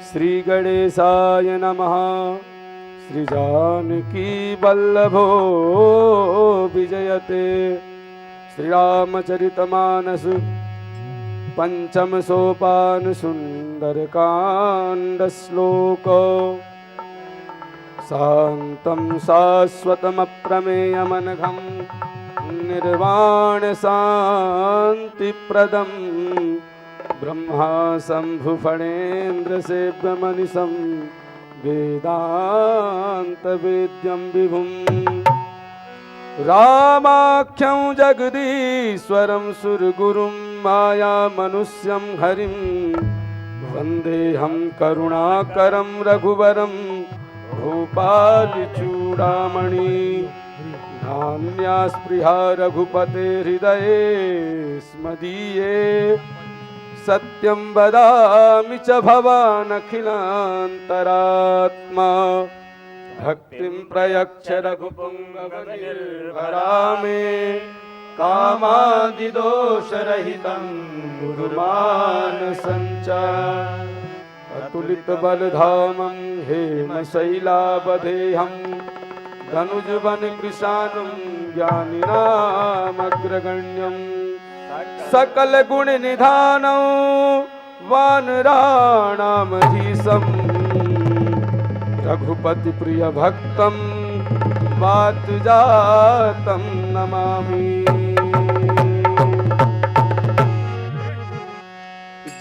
श्री गणेशाय नमः। श्री जानकी वल्लभो विजयते। श्री रामचरितमानस पंचम सोपान सुंदरकांड श्लोक। शांतं शाश्वतमप्रमेयमनघं निर्वाण शांतिप्रदं ब्रह्मा शंभु फणेन्द्र सेव्यमनिशं वेदांत वेद्यं विभुम् रामाख्यं जगदीश्वरं सुरगुरुं माया मनुष्यं हरिं वन्देऽहं करुणाकरं रघुवरं भूपालचूडामणि। नान्या स्पृहा रघुपते हृदये स्मदीये। सत्यं वदामि च भवानखिलान्तरात्मा। भक्तिं प्रयच्छ रघुपुङ्गवनिर्भरा मे। कामादिदोषरहितं गुरुमानसं च अतुलितबलधामं हेमशैलावदेहं धनुजवनकृशानं ज्ञानिनामग्रगण्यं सकलगुणनिधानं वानराणामधीशं रघुपति प्रिय भक्तं वातजातं नमामि।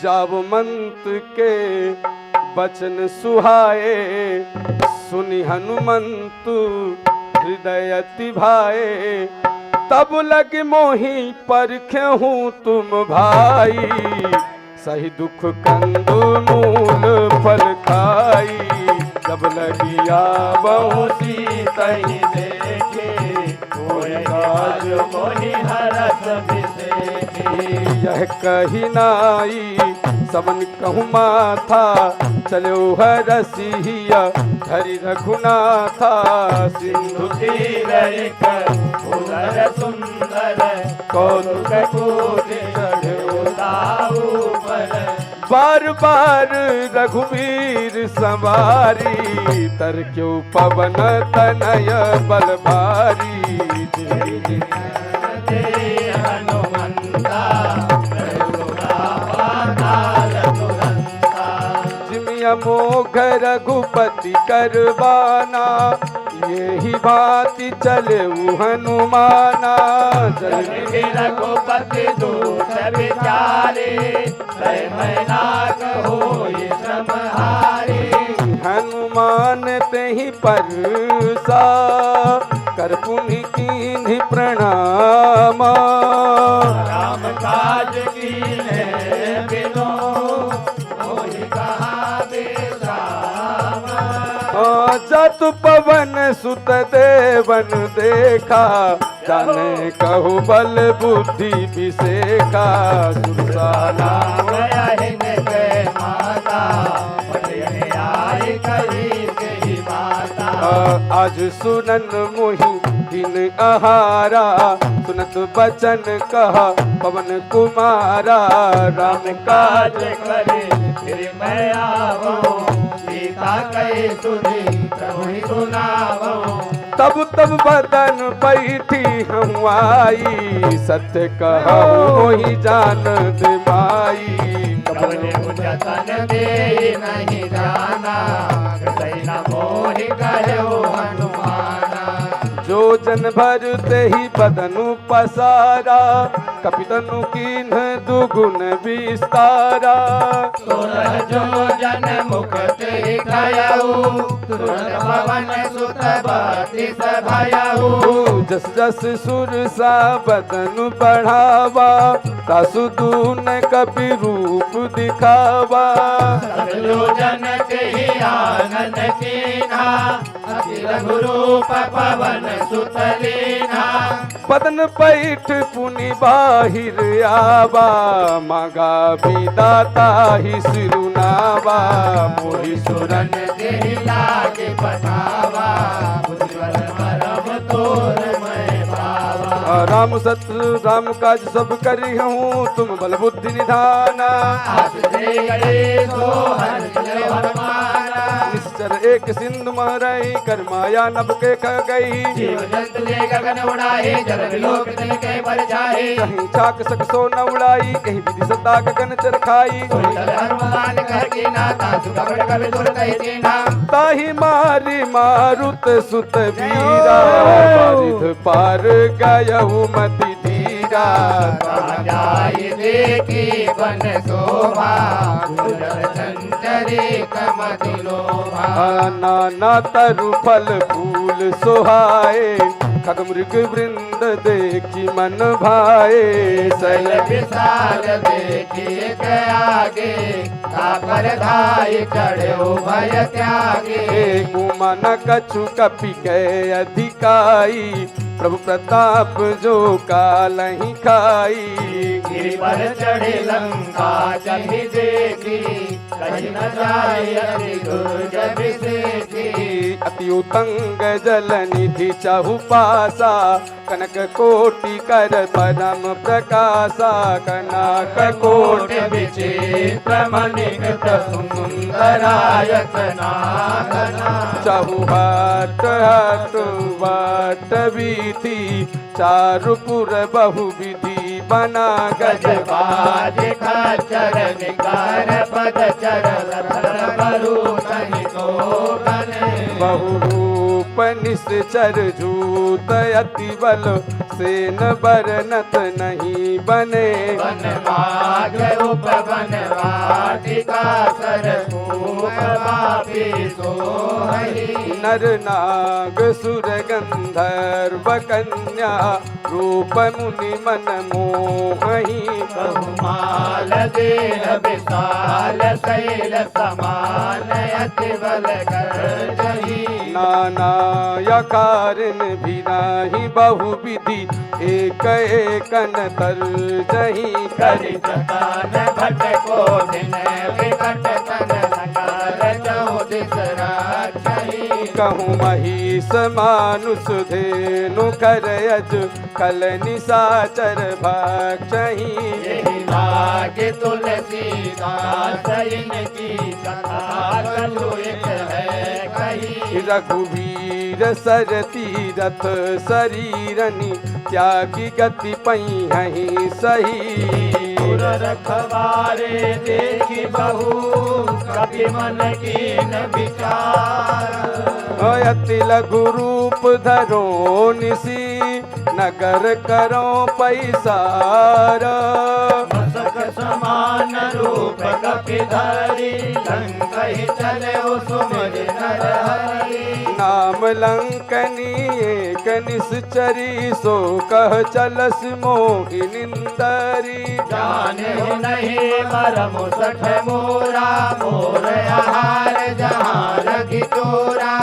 जावमंत के बचन सुहाए सुनि हनुमंतु हृदय अति भाए। तब लग मोहि परखेहूँ तुम भाई। सही दुख कंदु मूल फल खाई। जब लगिया बहु सीतहि देखे कोई काज मोहि हरस बिसेखे। यह कही नाई सबन कहूँ माथा चलो हरसिया धरि रघुनाथा। सिंधु तीर एक सुंदर सुंदर कौतुक कूज चढ़ो दाऊ पर। बार बार रघुवीर सवारी तर क्यों पवन तनय बल भारी। हनुमंता जिमिया मोघ रघुपति करवाना। यही भांति चले हनुमाना। रघुपति दूत विचारे नाग होई श्रमहारे। हनुमान तेहि परसा कर पुनि कीन्हि प्रणाम। राम काज कीन्हे बिनु मोहि कहा बेराम। जतु पवन सुत देवन देखा जाने कहु बल बुद्धि विसेखा। सुरसाला आज सुनन मोहि दिन आहारा। सुनत बचन कहा पवन कुमारा। राम काज करे फिर मैं आवो। सीता कहे सुनी प्रभु सुनावो। तब तब बदन बैठी हम आई। सत्य कहूँ मोहि जान दे माई। कबने मुझतन दे नहीं जाना कैला मोहि कहो हनुमाना। जो जन भर ते ही बदनु पसारा कपितनु कीन्ह दुगुन विस्तारा। जो जन मुख ते कहु तुरंत पवन सुत बत्तीस भयउ। जस जस सुर सा बदनु बढ़ावा तासु दून कपि रूप दिखावा। जो जन ते आनंद कीन्हा अति रघुरूप पवन सुत लीन्हा। बदन पैठ पुनि बाहिर आवा। मांगा विदाता ही सिरुनावा। मोहि सुरन देहि लागे पठावा। उज्ज्वल परम तोर मैं भावा। राम सत राम काज सब करी हूँ तुम बल बुद्धि निधाना। निश्चर एक सिंधु महरई कर माया नभ के ख गई। कहीं चाक सक सो न उड़ाई कहीं विधि सदा गगन चरखाई। ताही मारी मारुत सुत वीरा परिध पार गयहु मति धीरा। जाय देखी बन शोभा संचरे कमति लोभा। नाना तरु फल फूल सोहाए खग मृग वृंद देखी मन भाए। सल विशाल देखी आगे कापर धाय चढ़ो भय त्यागे। कुमन कछु कपि के अधिकाई प्रभु प्रताप जो कालहि खाई। गिरि पर चढ़े लंका चढ़ी देखी कहीं न जाय अति दुर्जन विशेषी। अति उतंग जल निधि चाहु पासा कनक कोटि कर परम प्रकाशा। कनक कोटि विचित्र मणिकृत सुंदरायत नागना। चाहु हट हट बाट वीथि चारुपुर बहु विधि बना। गजबाज खच्चर निकार पद चरण बरु सहितो बने। बहुरूप निश्चर झूत अति बल सेन बरनत नहीं बने। वन माग रूप वन वाटिका सर खूब बापी सोहई। नर नाग सुर गंधर्व कन्या रूप मुनि मन मोहहि। बहुमाल देह विशाल शैल समान अति बल गर्जहि। नाना यकारिन भी नाही बहु विधि एक एकन तर्जहि। करि जतान भट को दिन विकट तन नकार चौदिस राजहि। कहूँ महिष मानुष धेनु कर अज कल निशाचर भक्षहि। यही लागे तुलसीदास इनकी कथा कछु एक है कही। रघुवीर सर तीरथ शरीरनि त्यागी गति पई हहि सही। पुर रखवारे देखी बहु कपि मन कीन विचार। अति लघु रूप धरो निसी नगर करो पैसार। मसक समान रूप कपि धरी लंकहि चले सुमिर नर हरि। नाम लंकनी एक निश्चरी सो कह चलस मोहि निंदरी। जाने नहीं मरम सठ मोरा मोर आहार जहाँ रखी चोरा।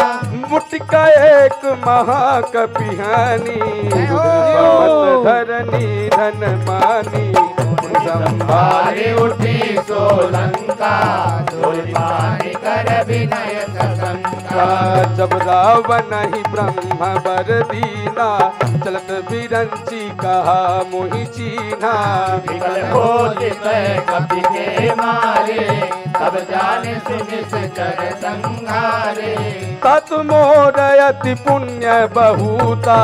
मुटिका एक महाकपिहानी धरनी धन मानी। संभारे उठी सोलंका पानी कर विनय सशंका। जब रावण ही ब्रह्म बर दीना चलत बिरंची कहा मोहि चीना। विकल होत कपि के मारे तब जाने निश्चर संघारे। तत मोर अति पुण्य बहुता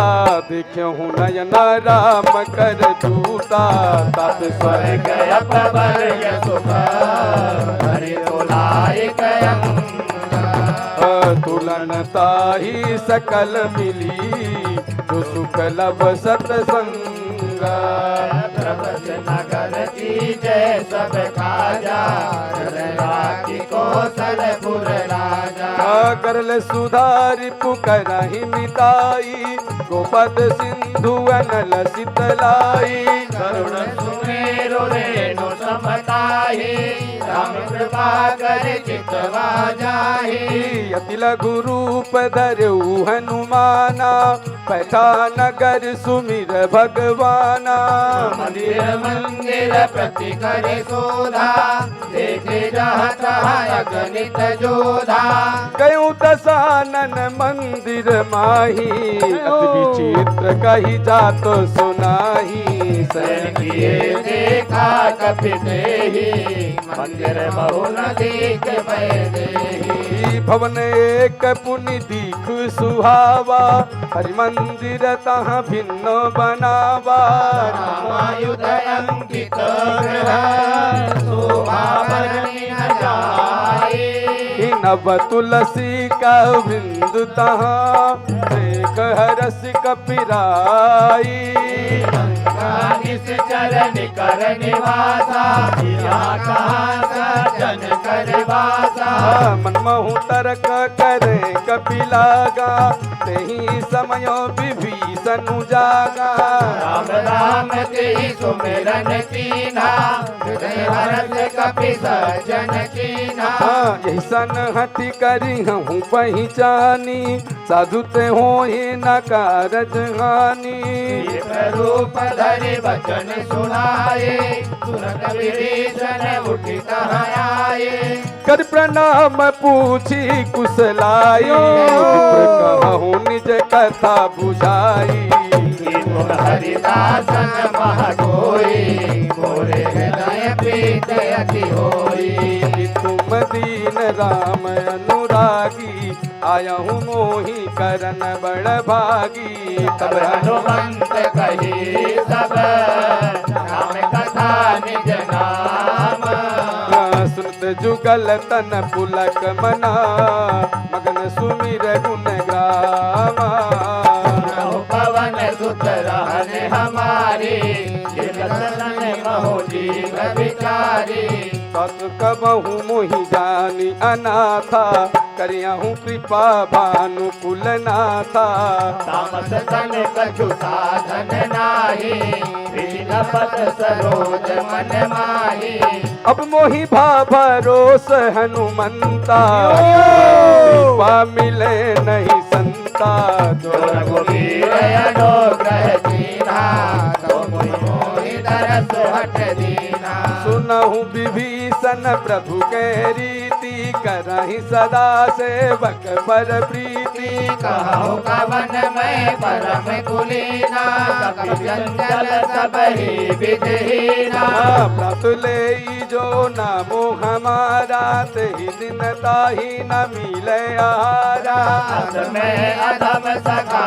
देखहु नयन राम कर दूता। तत स्वर्ग अपवर्ग सुख हरि तोलाय तुलन ताही सकल मिली जो सुख लब सतसंगा। प्रभस नगर की जय सब खाजा राखी कौशलपुर राजा। करल सुधारि पुकरहि मिताई गोपद सिंधु अनल शीतलाई। करुण सुमेरु रेणु समताहि राम कृपा कर चितवा जाहि अति लघु रूप धरऊ हनुमाना पैठा नगर सुमिर भगवाना मंदिर मंदिर प्रति करे शोधा देखे जात अगणित जोधा गयु दसानन मंदिर माही अति विचित्र कही जात सुनाही शरण किए देखा कपि देहि मंदिर बहु न देख भय देहि भवन एक पुनि दीख सुहावा हरि मंदिर तहाँ भिन्न बनावा रामायुध अंकित ग्रह शोभा बरनी न जाए नव तुलसी का बिंदु तहाँ देख हरस कपिराई निस चरण कर निवासा यहाँ कहाँ सजन कर वासा मनमहु तर्क करे कपिलागा तेहि समय विभीषण जागा राम राम तेहि सुमिरन कीन्हा हृदय हरष कपि सज्जन कीन्हा यही सन हटि करी हूँ पहचानी साधु ते हो न कारज हानि रूप धरि वचन सुनाए सुरत विभीषण उठि कहाँ आए कर प्रणाम पूछी कुशलाई कहूँ निज कथा बुझाई हरिदासन मह कोई मोरे हृदय प्रीत अति होई तुम दीन राम अनुरागी आया हूँ मोही करन बड़ भागी तब हनुमंत कही सब राम कथा निज नाम सुनत जुगल तन पुलक मना मगन सुमिर गुण ग्रामा पवन सुत रहने हमारी महो जीव विचारी सत कबहु मोहि जानी अनाथा करियाहूँ कृपा भानु कुल नाथा तामस तन कछु साधन नाही विलपत सरोज मन माही अब मोहि भा भरोस हनुमंता कृपा मिले नहीं संता जो रघुवीर अनुग्रह कीन्हा तो मोहि दरस हट दीना सुनहु विभीषण प्रभु के रीति करहि सदा सेवक पर प्रीति कहु कवन मैं परम कुलीना कपि जंगल सब ही विधहीना व्रत ले जो नामो हमारा तेहि दिन ताहि न मिले आहारा में अधम सखा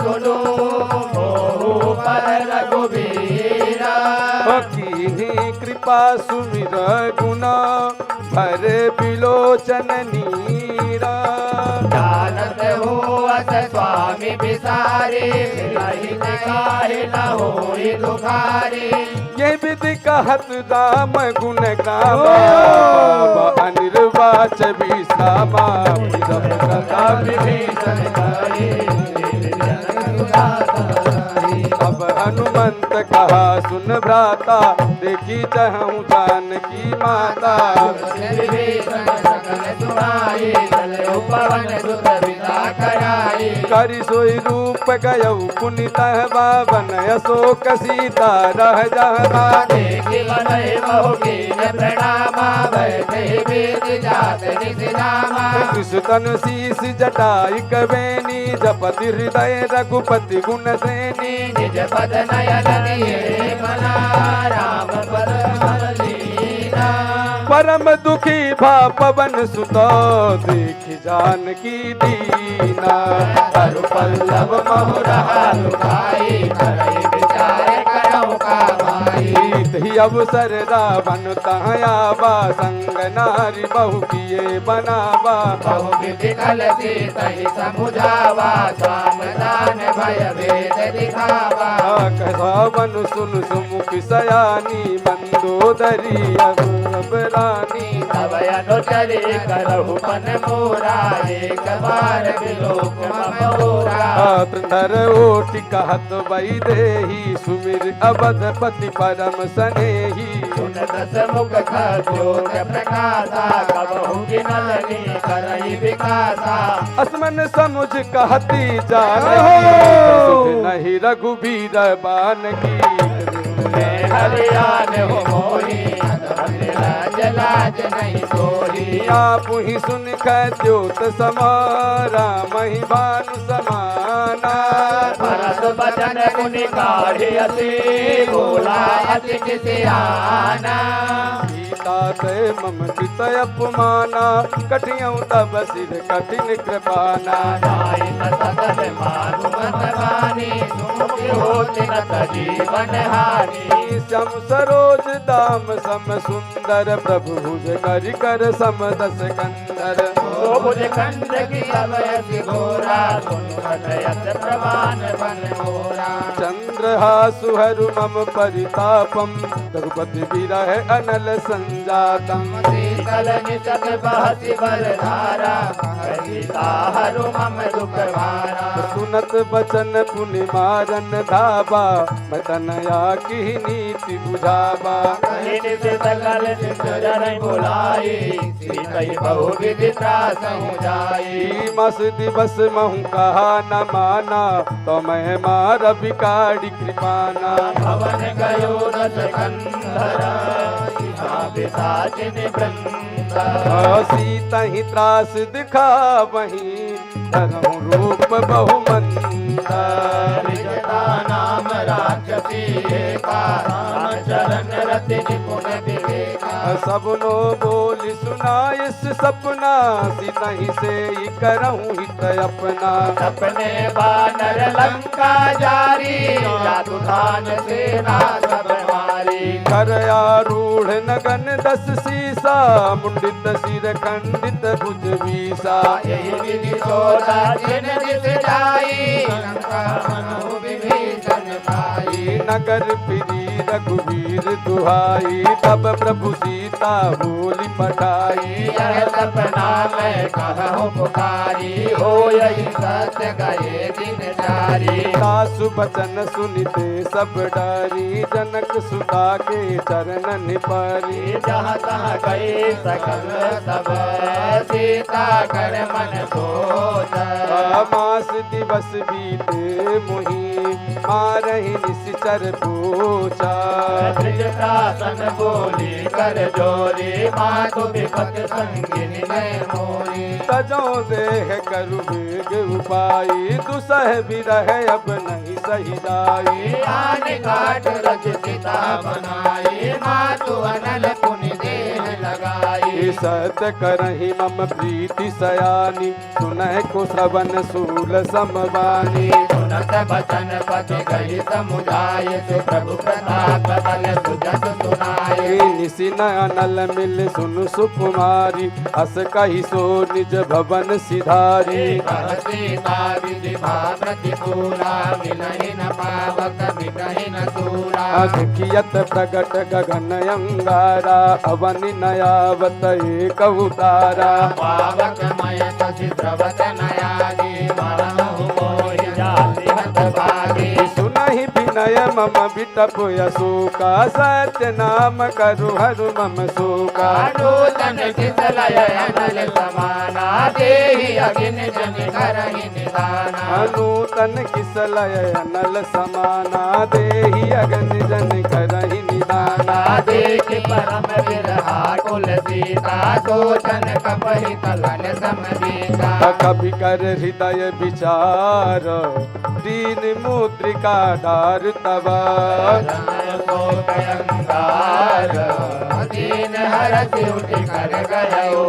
सुनु मोहु पर रघुवीरा की कृपा सुमिर गुण भर बिलोचन नीरा जानत हो अस स्वामी बिसारे रहित काहे न होई दुखारे ये विधि कहत दाम गुण ग्राम अनिर्वाच विश्रामा सब कथा विभीषण कहे अब हनुमंत कहा सुन भ्राता देखी चहूँ जानकी माता विभीषण सकल सुनाई चले पवन सुत पिता कराई करि सोई रूप गयऊ पुनित बावन अशोक सीता रह जहबा देखि मनहि बहुकीन प्रणामा बैठे वेद जात निसिनामा कृष्ण शीस जटाई कवेनी जपति हृदय रघुपति गुण सेनी निज पद नयन दिए मना राम पद कमल लीना परम दुखी भा पवन सुत देख जानकी दीना तरु पल्लव महु रहा लुकाई करई विचार करहु का भाई ही अवसर रावण तहयावा संग नारी बहु किए बनावा बहु विधि कलसी तहि समुझावा सामदान भय भेद दिखावा कहवन सुन सुमुख सयानी मंदोदरी अब रानी तब अनुचरी करहु पन मोरा एक बार विलोक मोरा धर ओटि कहत वही देही सुमिर अवधपति परम सनेही सुन दस मुख खद्योत प्रकाशा कबहु गिनलनी करई विकासा असमन समुझ कहती जान नहीं रघुबीर बान की हरियान हो मोही लाज लाज नहीं सोही आप ही सुन द्योत समारा मही भानु समाना भरत बचन गुनि काढ़ियसी बोला अति किसियाना सीता ते मम चित अपमाना कठियऊ तब सिर कठिन कृपाना नाई सतत मानु मत वानी सुमुखी होति न जीवन हानि श्याम सरोज दाम सम सुंदर प्रभु भुज कर कर सम दस कंदर ओ भुज कंद की सब यति घोरा सुनु हृदयत प्रमाण बन मोरा चंद्रहासु हरु मम परितापम रघुपति विरह अनल संजातम शीतल निशत बहति बलधारा सीता हरु मम दुख भारा सुनत बचन पुनि मारन धाबा मदनया की नीति बुझावा कहिन से सकल सिद्धर बुलाई सीतई बहु विधि त्रासहु जाई मस दिवस महु कहा न माना तो मैं मार बिकाड़ी कृपाना भवन गयो दस कंधर पिशाचिन वृंद सीता ही त्रास दिखा वही धरहु रूप बहुमंदा विजता नाम राक्षसी का राम चरण रति निपुण विवेका सबनो बोली सुनाइस सपना सीता ही से ही करहूँ हित अपना सपने बानर लंका जारी जादू धान सेना सब मारी कर आरूढ़ नगन दस सीसा मुंडित सिर खंडित भुज बीसा यही विधि सोदा जिन दिस जाई लंका मनु विभीषण पाई नगर फिरी रघुवीर दुहाई तब प्रभु सीता बोली पठाई यह सपना मैं कहूँ पुकारी हो यही सत्य गए दिन जारी सासु बचन सुनिते सब डरी जनक सुता के चरणन परी जहाँ तहाँ गई सकल सब सीता कर मन सोच मास दिवस बीते मुहि मारहि निश्चर पूछा शासन बोली कर जोरी मातु विपत संगिनी में मोरी तजो देह करु वेग उपाई दुसह विरह अब नहीं सही जाई आन काट रच सीता बनाई मातु अनल पुनि देह लगाई सत करहि मम प्रीति सयानी सुनह को श्रवण सूल समवानी सुनत बचन पति गई समुदाय से प्रभु प्रताप बल सुजस सुनाए निसिन अनल मिल सुन सुकुमारी अस कही सो निज भवन सिधारी सीता विधि भाव प्रतिकूला मिलहि न पावक मिटहि न सूरा देखियत प्रगट गगन अंगारा अवनि नयावत एक उतारा पावक मय शशि द्रवत नयागी मरहु मोहि जाति हत भागी सुनहि विनय मम बिटप यशोका सत्य नाम करु हरु मम शोका नूतन किसलय अनल समाना देहि अगिन जन करहि निदाना नूतन किसलय अनल समाना देहि अगन जन करहि निदाना देख परम विरहा कुल सीता सोचन कपहि कलन समबीता कभी कर हृदय विचार दीन मुद्रिका डार तबा दीन हरस उठ कर गयो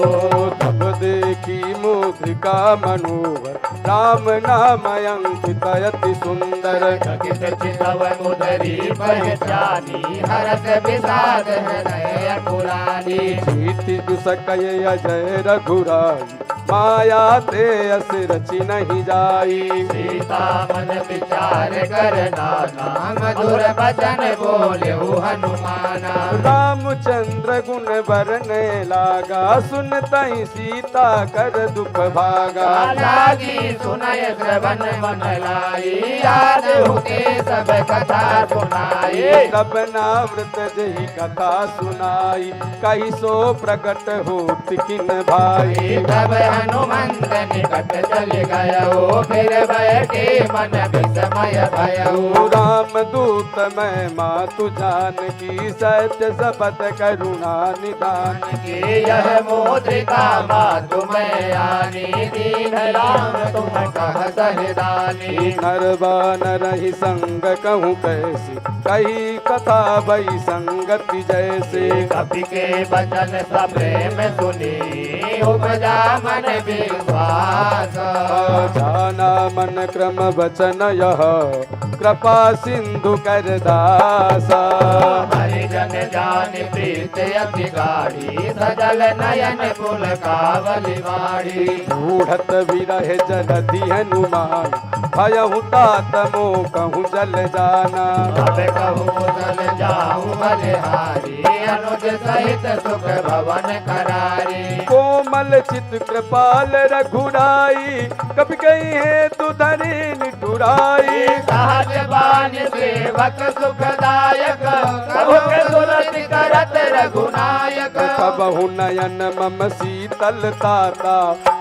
तब देखी मुद्रिका मनोहर राम नाम अंकित अति सुंदर किस चितव मुदरी पहचानी हरस विषाद हृदय पुरानी जीति दुसकय अजय रघुराई माया ते अस रची नहीं जाई। सीता मन विचार कर नाना मधुर बचन बोले हनुमाना। रामचंद्र गुण बरने लागा सुनतई सीता कर दुख भागा। लागी सुनय श्रवण मन लाई याद होते सब कथा सुनाई। तब नावृत जही कथा सुनाई कही सो प्रकट हो किन भाई। तब हनुमंत निकट चल गयो फिर बैठे मन विस्मय भयो। राम दूत मैं मातु जान की सत्य शपथ करुणा निदान कि यह मुद्रिका मातु मैं आनी दीन राम तुम कह सहदानी। नरवान रही संग कहूँ कैसे कही कथा भई संगति जैसे। कपि के वचन सब प्रेम सुनी उपजा मन विश्वास। जाना मन क्रम वचन यह कृपा सिंधु कर दासा। हरिजन जान प्रीत अति गाढ़ी सजल नयन कुल कावली वाड़ी। ढूढ़त विरह जलधि हनुमान भयहु तात मो कहूँ जल जाना। अब कहूँ जल जाऊँ बलिहारी अनुज सहित सुख भवन करारी। कोमल चित कृपाल रघुराई कभी कही है तु धरी निठुराई। सहज बानी सेवक सुखदायक कभु के सुरति करत रघुनायक। कबहु नयन मम शीतल ताता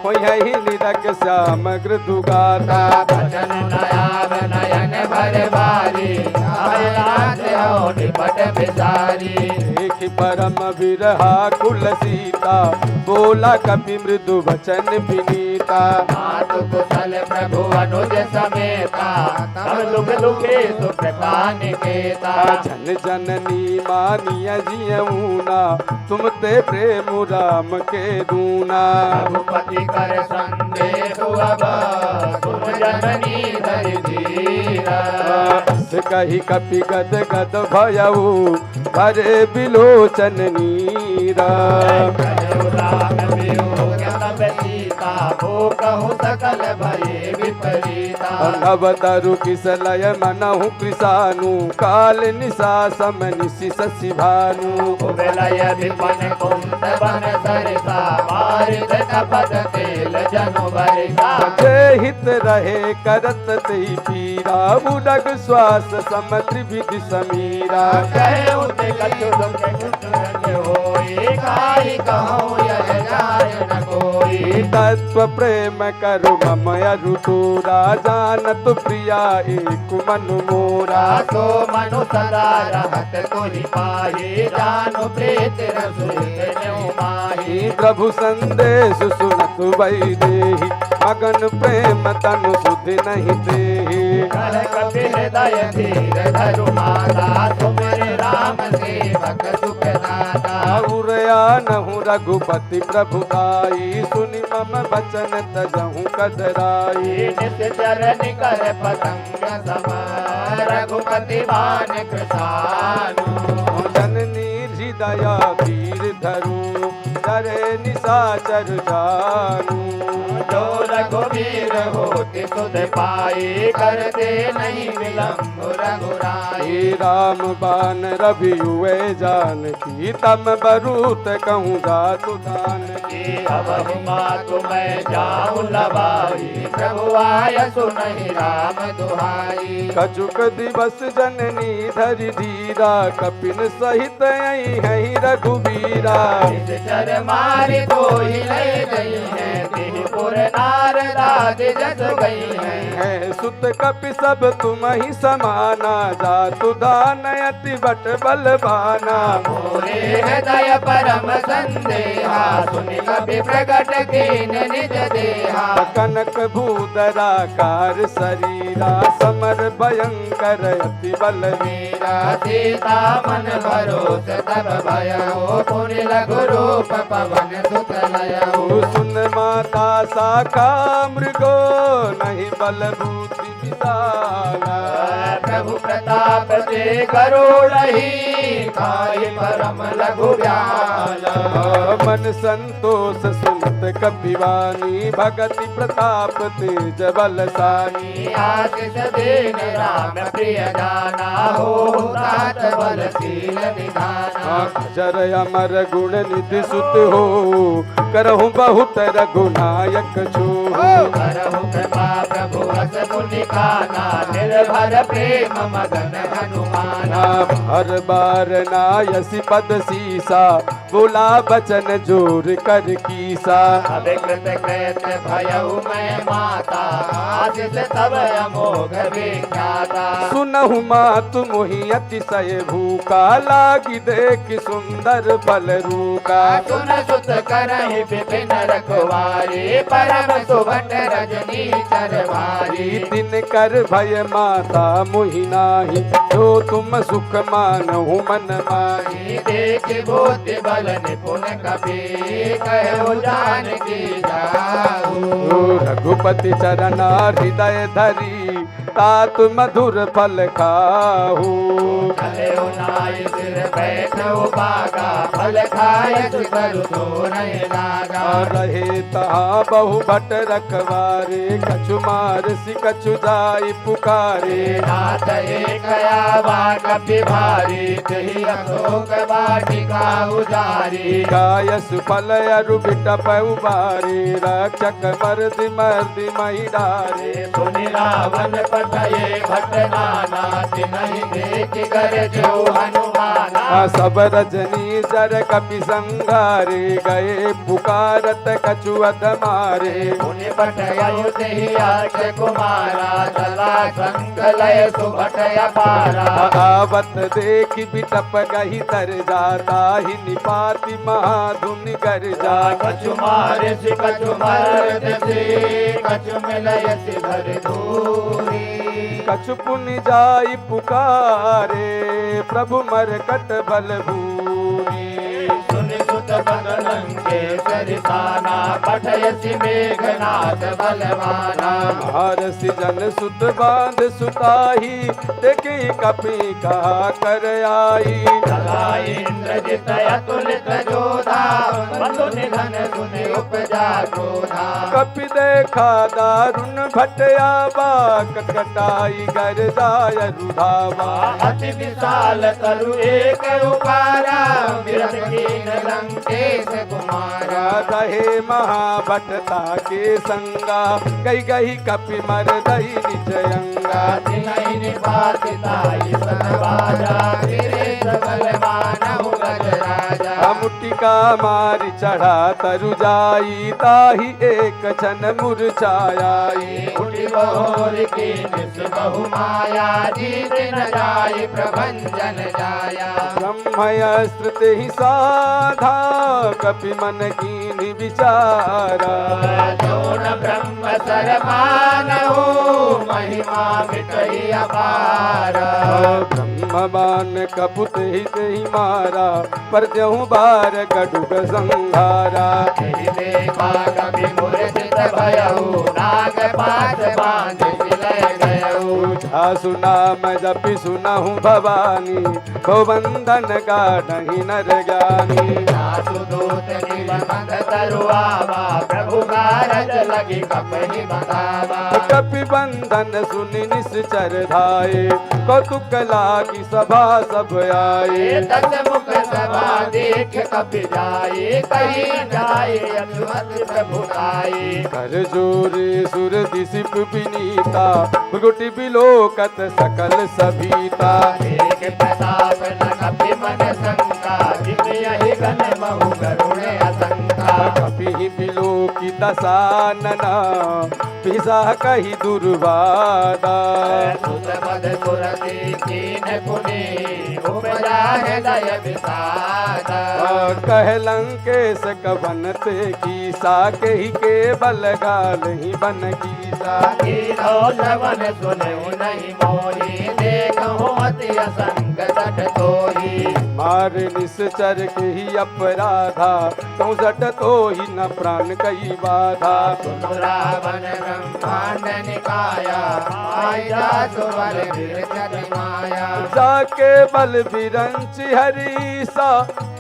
होहि निरग श्याम गृदु गाता। भजन नयाव नयन भर बारी हो निपट बिसारी। देख परम विरहा कुल सीता बोला कपि मृदु वचन विनीता। मातु कुशल प्रभु अनुज समेता तब दुख दुखे सुकृपा निकेता। जन जननी मानिय जियऊना तुम ते प्रेम राम के दूना। रघुपति कर संदेश अब सुन जननी धरि धीरा। कही कपि गद गद भयऊ भरे बिलोचन नीरा। सकल भये विपरीता। नव तरु किसलय मनहु कृसानु काल निशा सम निशि शशि भानु। कुबेलय विपन कुंत बन सरसा मारित कपट तेल जनु बरसा। जय हित रहे करत तेहि पीरा बुडग श्वास सम त्रिविधि समीरा। कहे उते कछु दुख होई काई कहूँ यह जाय न कोई। तत्व प्रेम करु मम अरुतोरा जानत प्रिया एक मनु मोरा। सो मनु सदा रहत तुहि पाहि जानु प्रीत रसुत न्यु माहि। प्रभु संदेश सुनत वैदेही मगन प्रेम तनु सुधि नहीं देहि। कल कपि हृदय धीर धरु माता तुमरे राम सेवक सुख दाता। उरया नहु रघुपति प्रभुदाई सुनि मम वचन तजहु कदराई। नित चरण कर पतंग सम रघुपति बान कृसानु। जननी हृदय धीर धरु करे निशाचर जानू। जो रघुवीर होते सुध पाए करते नहीं विलम्ब रघुराई। हे राम बान रवि हुए जानकी तम बरूत कहूँ जातु दान की। अब मातु मैं जाऊँ लबाई प्रभु आय सुनहि राम दुहाई। कछुक दिवस जननी धरि धीरा कपिन सहित आई है रघुवीरा। इस चर मारे तो ही ले गई है तिहपुर नारदाद जस गई है। सुत कपि सब तुम ही समाना जातु दान अति बट बलवाना। मोरे हृदय परम संदेहा सुनि कपि प्रकट कीन निज देहा। कनक भूधरा कार शरीरा समर भयंकर अति बलवीरा। सीता मन भरोस तब भयो पुनि लघु रूप पवन सुत लयो। सुन माता साखा मृगो नहीं बल बूति विशाला। प्रभु प्रताप से करोड़हि खाए परम लघु ब्याला। मन संतोष सुनत कपिवानी भगति प्रताप तेज बलसानी आशीष दीन राम प्रिय जाना हो तात बलशील निधाना अजर अमर गुण निधि सुत हो करहु बहुत रघुनायक छो करहु कृपा प्रभु हस मुनि काना निर्भर प्रेम मगन हनुमाना हर बार नायसी पद सीसा बोला बचन जोर कर कीसा अभिकृत कृत भयउ मैं माता आशीष तब अमोघ विख्याता सुनहु मातु मोहि अतिशय भूखा लागी देख सुंदर फल रूका सुन सुत करहि विपिन रखवारी परम सुभट रजनी चरवारी दिन कर भय माता मोहि नाही जो तुम सुख मानहु मन माही देख भूति बल निपुण कपि कहो जानकी जाहु रघुपति चरना हृदय धरी तात मधुर फल खाहू कहो नाय सिर बैठो बागा फल खाय करु तो नहीं लागा रहे तहाँ बहु भट रखवारे कछु मारसी कछु जाई पुकारे नाथ एक आवा कपि भारी तहि अशोक वाटिका उजारी गायस फल अरु बिटप उबारे रक्षक मर्दि मर्दि मही डारे सुनि रावण पठये भट नाना तिनहि देख कर जो हनुमाना सब रजनी जर कपि संघारे गए पुकारत कछु अध मारे मुनि पठयु तेहि अक्षय कुमारा चला संग लय सुभट अपारा आवत देख बिटप गही तर जाता ही निपाति महाधुन कर जा कछु मारे से कछु मर्द से कछु मिलय से धर दूरी कछु पुनि जाई पुकारे प्रभु मरकट बल भूरी सुनि सुत बदनं के सरिसाना पठयसि मेघनाथ बलवाना हरसि जन सुत बांध सुताही देखी कपि कहा कर आई चला इंद्रजित अतुलित जोधा बंधु निधन सुनि उपजा क्रोधा कपि देखा दारुण भटया बाक कटाई गर जाय रुधावा अति विशाल तरु एक उपारा विरत कीन लंकेश कुमारा रहे महाभटता के संगा गई गई कपि मर दई निजयंगा तिनहि निपातिताई सनबाजा गिरे सबल मानहु गज राजा मुटिका मारी चढ़ा तरु जाई ताही एक क्षण मुरझाई उठी बहोर की निस बहु माया जीत न जाय प्रभंजन जाया ब्रह्मयस्त्र ही साधा कपि मन कीनि विचारा जोन ब्रह्म सर मानहु महिमा मिटहि अपारा ब्रह्मवान कपुत ही मारा पर जहु बार गडुग संहारा देखा कभी मूर्छित भयउ नाग पास बांध सिलय गयउ सुना मैं जपि सुनहु भवानी गोवंदन गाढ़हि नर ज्ञानी दूत की बंध तरुआवा प्रभु कारज लगी कपहि बतावा कपि बंधन सुनि निश्चर धाये कौतुक लागी सभा सब आए दस मुख सभा देख कपि जाए कहीं जाए अचुअत प्रभु आए कर जोरे सुर दिसिप विनीता गुटी बिलोकत सकल सभीता एक प्रताप न कपि मन शंका जिम यही गन महु करुण असंका कपि बिलोकी दसानना पिसा कही दुर्वादा सुत मद सुरति कीन पुनि उपजा हृदय विषादा कह लंकेश कवन ते कीसा कही के बल गाल ही बन कीसा कीधो श्रवण सुनऊ नहीं मोही देखो अति असंग सठ तोही मार निश्चर के ही अपराधा तू सट तो ही न प्राण कई बाधा रावण ब्रह्मांड निकाया आया सुवर वीर अति माया जाके बल बिरंच हरीसा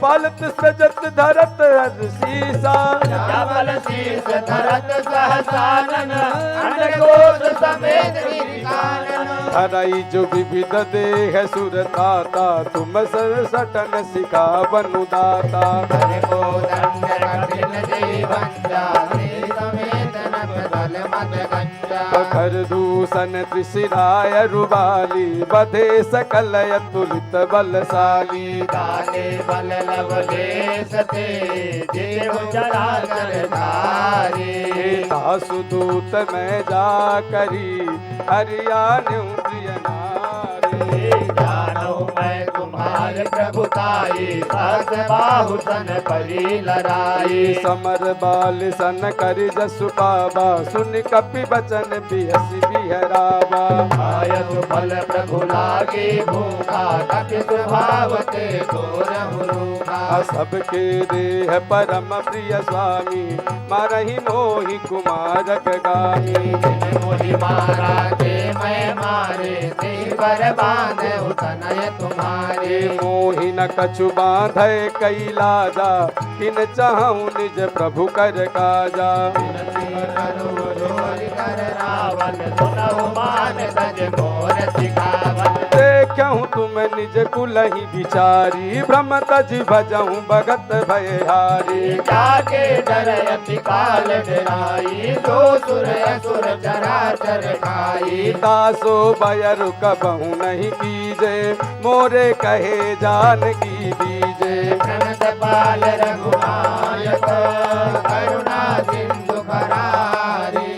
पालत सजत धरत हर सीसा जाबल शीस धरत सहसानन अंडकोश समेत गिरिकानन हराई जो विविध देह सुरताता तुम सर सटन सिखा बनुदाता हरि को दंड कठिन जीवन जाति समेत नट दल मत गंजा पखर दूषण त्रिशिराय रुबाली बधे सकल अतुलित बलशाली काले बल लवलेश थे देव चराचर धारे दासुदूत में जा करी हरियाणु प्रिय नारी जानो मैं तुम्हारे प्रभुताई सहस बाहु सन परी लड़ाई समर बाल सन कर जसु पावा सुन कपि बचन बिहसी बिहरावा आयस फल प्रभु लागे भूखा कपि स्वभाव ते घोर मुरुखा सबके देह परम प्रिय स्वामी मारहि मोहि कुमारक गामी मोहि मारा के मैं मारे ते पर बांध उतनय तुम्हारे मोहि न कछु बांधे कैलाजा किन चाहूं निज प्रभु कर काजा कर रावण सुनहु मान दज मोर सिखावन देखूं तुम निज कुलहि विचारी भ्रम तज भजहूं भगत भयहारी जाके डर अति काल डराई दो सुर असुर चराचर खाई दासो बयरु कबहू नहीं कीजे मोरे कहे जान की दीजे प्रणत पाल रघुनायक करुणा सिंधु करारी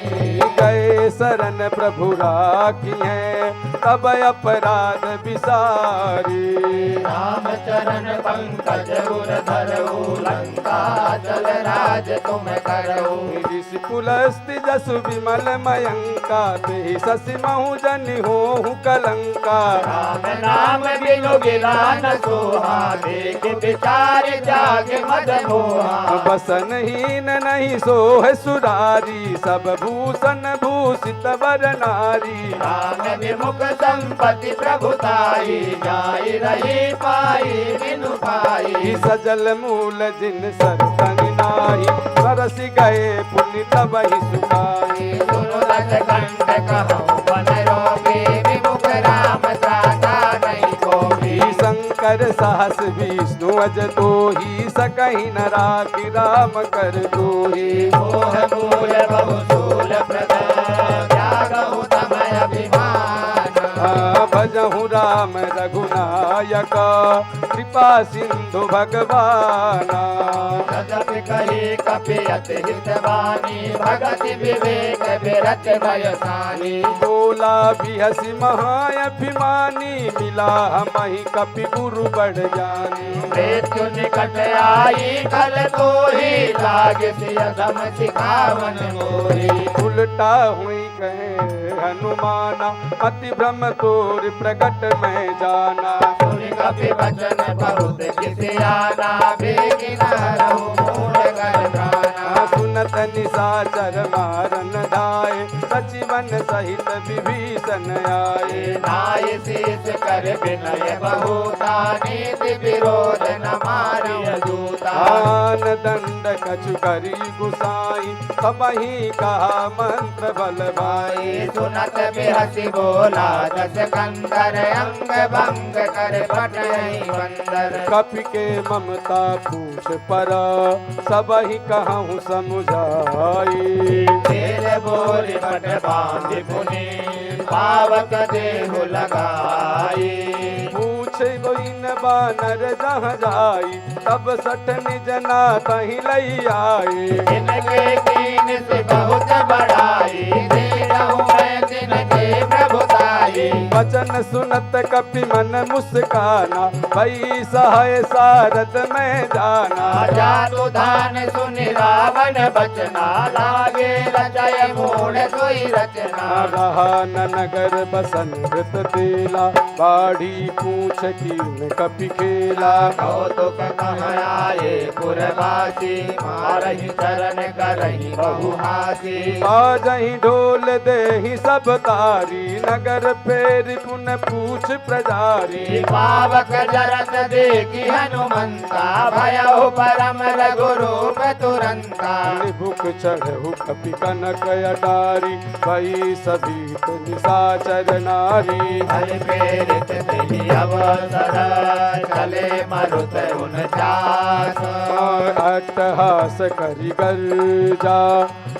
गए शरण प्रभु राखी है तब अपराध विसारी राम चरण पंकज उर धरऊ लंका चल राज तुम करऊ ऋषि पुलस्ति जसु विमल मयंका तेहि शशि महु जनि होहु कलंका राम नाम बिनु गिरा न सोहा देख विचार जाग मद मोहा बसनहीन नहीं सोह सुरारी सब भूषण भूषित वर नारी राम विमुख संपत्ति प्रभुताई जाई रही पाई बिनु पाई सजल मूल जिन सरतन नाही सरस गए पुण्य तबहि सुखाई सुनो दस कंठ कहूँ बन रोगे विमुख राम त्राता नहीं कोई शंकर सहस विष्णु अज तोहि सकहि न राखि राम कर दोहि मोह मूल बहुशूल प्रद त्यागहु तम अभिमान भजहु राम रघुनायक कृपा सिंधु भगवाना तदपि कही कपि अति हितवानी भगति विवेक विरत भयसानी बोला बिहसी महाअभिमानी मिला हमहि कपि गुरु बढ़ जानी मृत्यु निकट आई कल तो ही लाग सियधम सिखावन मोरी उल्टा हुई कहे हनुमाना अति भ्रम तोर प्रकट में जाना सुनि कपि वचन बहुत किसी आना बेगिन हरहु मूल कर प्राणा सुनत निशाचर मारन धाय सचिवन सहित विभीषण आए नाय शीस कर विनय बहुता नीति विरोध न मारिय दूता आन दंड कछु करी गुसाई सबहि कहा मंत्र बलवाई सुनत बिहसी बोला दस कंकर अंग भंग कर पटई बंदर कपि के ममता पूछ पर सबहि कहूँ समुझाई तेरे बोल पट बांध पुनि पावक देहु लगाई पूछे गोइन बानर जहाँ जाई तब सठ निज नाथ ही लई आए इनके कीन से बहुत बड़ाई दे रहूं मैं जिनके प्रभुताई वचन सुनत कपि मन मुस्काना भई सहाय सारद में जाना जातु धान सुनि रावण बचना लागे रचय मूढ़ सोई रचना रहा न नगर बसन मृत तेला बाढ़ी पूछ कीन कपि खेला कौतुक कह आए पुरवासी मारहि चरण करहि बहुहासी बाजहि ढोल देहि सब तारी नगर पे फेर पुन पूछ प्रजारी। पावक जरत देखी हनुमंता भयउ परम रघुरूप तुरंता। भूख चढ़हु कपि कनक अटारी भई सभी निशाचर नारी। हरि प्रेरित तेहि अवसर चले मरुत 49। अट्टहास करि गर्जा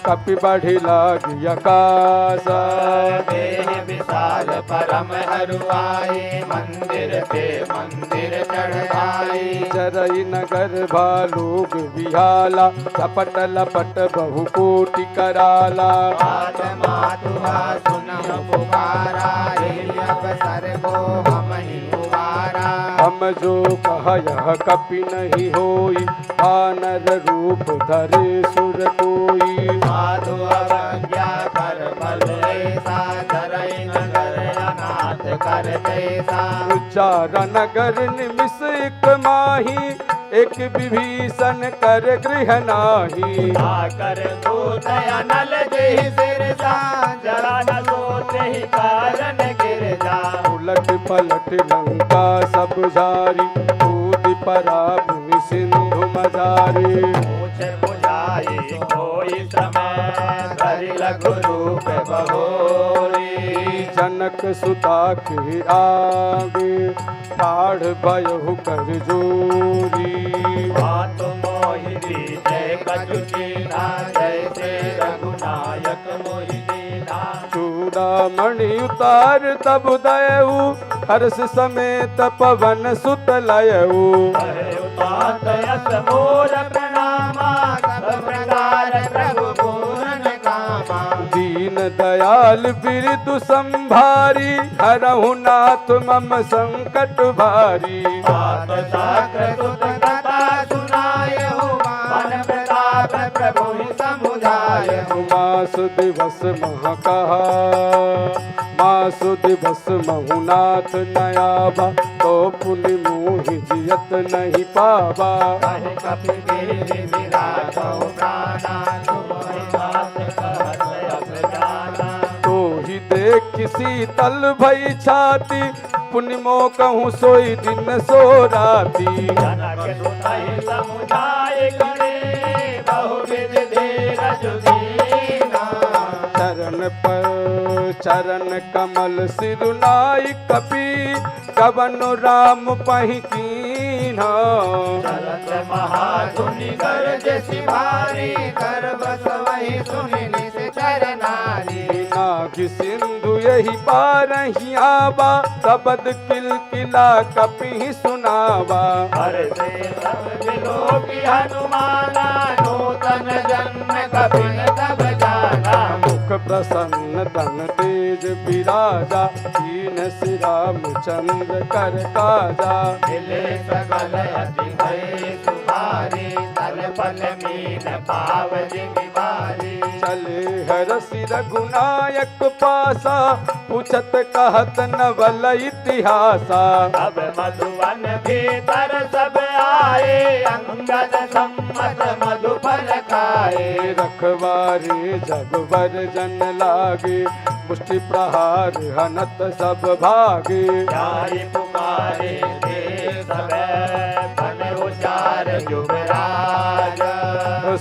कपि बढ़ि लागी आकाश। देह विशाल परम हरुआई मंदिर पे मंदिर चढ़ाई। चरई नगर भालूग विहाला झपट लपट बहु कोटि कराला। बात मातुहा सुनहु पुकारा अवसर को हम ही उबारा। हम जो कह यह कपि नहीं होई वानर रूप धरे सुर कोई। साधु अवज्ञा कर बल ऐसा धरई नगर अनाथ कर जैसा। उच्चार नगर निमिष एक माही एक विभीषण कर गृह नाही। आकर दूत अनल देहि सिरसा जरा न सोते ही कारण गिर जा। उलट पलट लंका सब जारी कूद परा भूमि सिंधु मजारी। पूछ बुझाई कोई समय धरि लघु रूप बहोरी। जनक सुता के आगे ठाढ़ भयहु कर जोरी। बात मोहि दीजे कछु कीना जैसे रघुनायक मोहि दीना। चूड़ामणि उतार तब दयऊ हर्ष समेत पवन सुत लयऊ। उतात यस मोर प्रणामा सब प्रकार प्रभु पूरन कामा। दीन दयाल बिरदु संभारी हरहु नाथ मम संकट भारी। सात साक्र सुत कथा सुनायहु मन प्रताप प्रभु ही समुदायहु। मासु दिवस मह कहा मासु दिवस महुनाथ नयाबा तो पुनि मोहि जियत नहीं पावा। कहि कपि गिरि विराजौ प्राणा तुमहि बात कहत अब जाना। तो ही देख शीतल भई छाती पुनि मो कहूँ सोई दिन सो राती। जनक सुतहि समुझाय करे बहुविध धीरज दीना। चरण कमल सिरुनाई कपि कवन राम पहि कीन्हा। चलत महाधुनि गरज सिभारी कर बस वही सुनि निश्चर नारी। नाग सिंधु यही पारहि आबा सबद किलकिला कपि सुनावा। हर से सब दिलों की हनुमाना नूतन जन्म कपिन तब जाना। मुख प्रसन्न तन तेज विराजा कीन श्री रामचंद्र कर काजा। मिले सकल अति भय सुधारी तल पल मीन पाव जिमिवारी। चले हरसि रघुनायक पासा पूछत कहत नवल इतिहासा। अब मधुवन भीतर सब आए अंगद सम्मत मधुफल खाए। रखवारे जब वर्जन लागे मुष्टि प्रहार हनत सब भागे। जाई पुकारे थे सब बन उचार युवराज।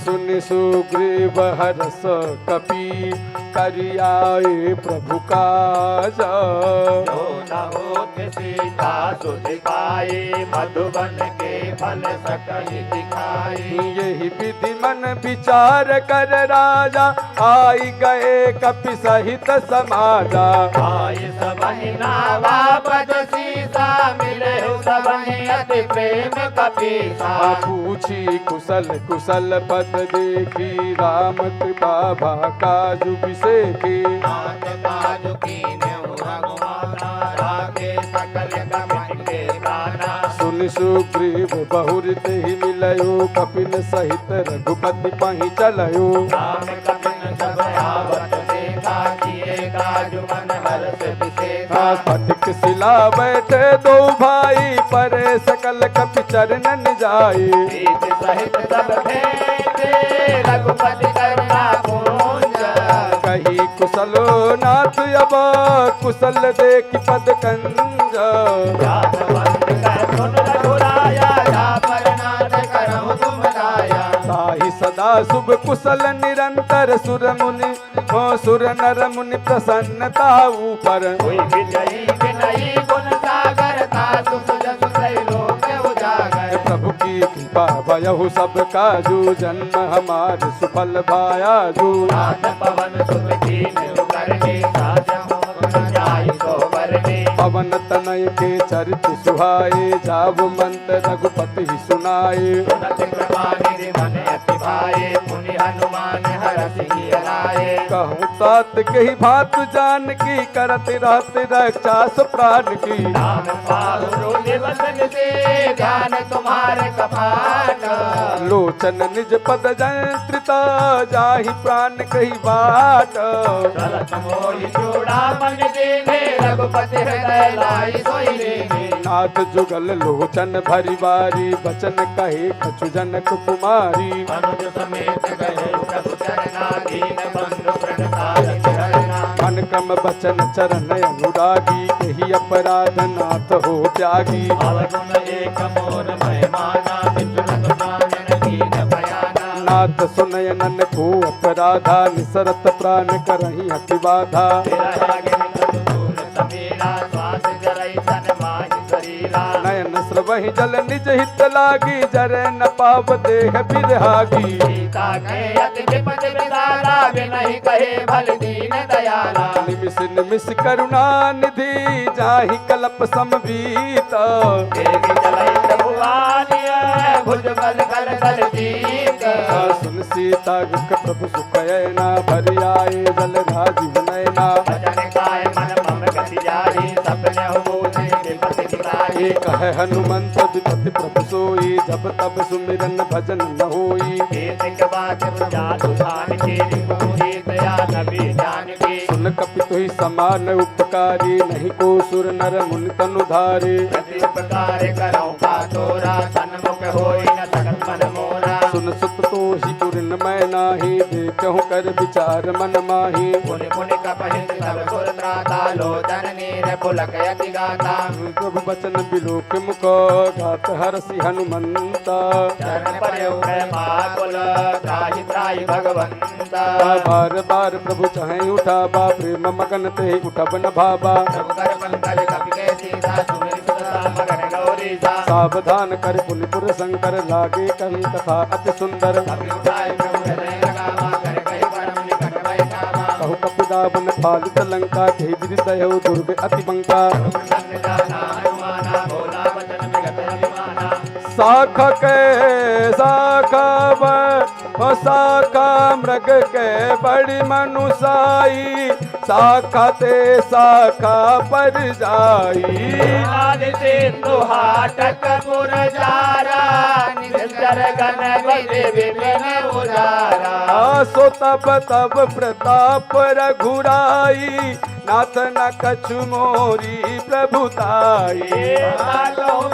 सुनि सुग्रीव हरस कपि करियाए प्रभु काज। जो न होत सीता सुधिकाई मधुबन के फल सकहि दिखाई। यही विधि मन विचार कर राजा आई गए कपि सहित समाजा। आई सबहि नावा बज सीसा मिले सबहि अति प्रेम कपीसा। पूछी कुशल कुशल पद देखी राम कृपा काजु बिसेकी। नाथ काजु कीन्हु रघुमाता राखे सकल कपिन के प्राणा। सुनि सुग्रीव बहुर तेहि मिलयो कपिन सहित रघुपति पहि चलयो। राम कपिन सब आवत देखा किए काजु मन हर्ष विशेषा। स्फटिक शिला बैठे दो भाई परे सकल कपि चरणन जाई। प्रीति सहित सब भेंटे रघुपति करुणा पूंज। कही कुशल कुशल नाथ अब कुशल देख पद कंज जातवंत कर सुन रघुराया, जा पर नाथ करहु तुम दाया। ताहि सदा शुभ कुशल निरंतर सुर मुनि सुर नर मुनि प्रसन्नता ऊपर कोई विजयी विनयी गुण सागर, तासु सुजसु त्रैलोक उजागर। प्रभु की कृपा भयहु सब काजू जन्म हमार सुफल भायाजू नाथ पवन सुत कीन करने, साजहु गुण जाई सो बरने। पवन तनय के चरित सुहाए जाव मंत रघुपति सुनाए सुनत कृपा निधि मन अति भाए, मुनि हनुमान हरषि लाए। कहूँ तात कही भात जान की करत रहत रक्षा सु प्राण की नाम पाहुरो निवसन से, ध्यान तुम्हारे कपाट। लोचन निज पद जंत्रिता जाहि प्राण कही बाट चलत मोहि जोड़ा मन देने, रघुपति हृदय लाई सोई लेने। नाथ जुगल लोचन भरी बारी बचन कहे कछु जनक कुमारी अनुज समेत गए प्रभु चरणाधीन, बंधु प्रणताल चरणा। मन क्रम बचन चरण अनुरागी कही अपराध नाथ हो त्यागी अवगुण एक मोर महिमाना, विष्णु प्राणन कीन भयाना। नाथ सुनय नन को अपराधा निसरत प्राण करही अति बाधा विरह गिन दूर समीरा, श्वास जरई तन माहि शरीरा। नयन स्रवहि जल निज हित लागी जरे न पाव देह बिरहागी सीता के अति विपद विदारा, बिनहि कहे भल दीन दयाला। निमिष निमिष करुणा निधि जाहि कलप समवीत देवी चलई प्रभुवानिय, भुज बल कर दल दीक। सुन सीता दुख प्रभु सुखयना भरि आए जल राजीव नयना भजन काय मन मम गति जाहि, सपने हो बोले विपति गिराहि। एक है हनुमंत विपति प्रभु सोई जब तब सुमिरन भजन न होई कीर्तिक बात जातु धान की, रिपुहि दया नबी जान की। सुन कपि तुहि समान उपकारी नहीं को सुर नर मुनि तनुधारे प्रति उपकार करौ का तोरा, सन्मुख होई न सकत मन मोरा। सुन सुत तो ही पुरन मैं नाही देखहु कर विचार मन माही पुनि पुनि कपहित सब सुर त्राता, लोचन नीर पुलक यति गाता। प्रभु बचन बिलोक मुख गात हरसि हनुमंता चरण पड़े प्रेमा कुल, त्राहि त्राहि भगवंता। बार बार प्रभु चाहे उठाबा प्रेम मगन ते उठब न भाबा प्रभु कर पंकज कपि के सीता, सुमिर सुतसा मगन गौरी सा। सावधान कर पुनिपुर शंकर लागे कही कथा अति सुंदर कपि उठाए प्रभु हृदय लगावा, कर कहि परम निकट भय कावा। कहु कपिदावन पालित लंका कही विदितय दुर्ग अति बंका प्रभु जाना हनुमाना, भोला वचन विगत अभिमाना। शाखा के शाखा शाखा मृग के बड़ी मनुसाई शाखा ते शाखा पर जाई आदि सिंधु हाटक पुरजारा, निश्चर गण विधि विपिन उजारा। सो तब तब प्रताप रघुराई नाथ न कछु मोरी प्रभुताई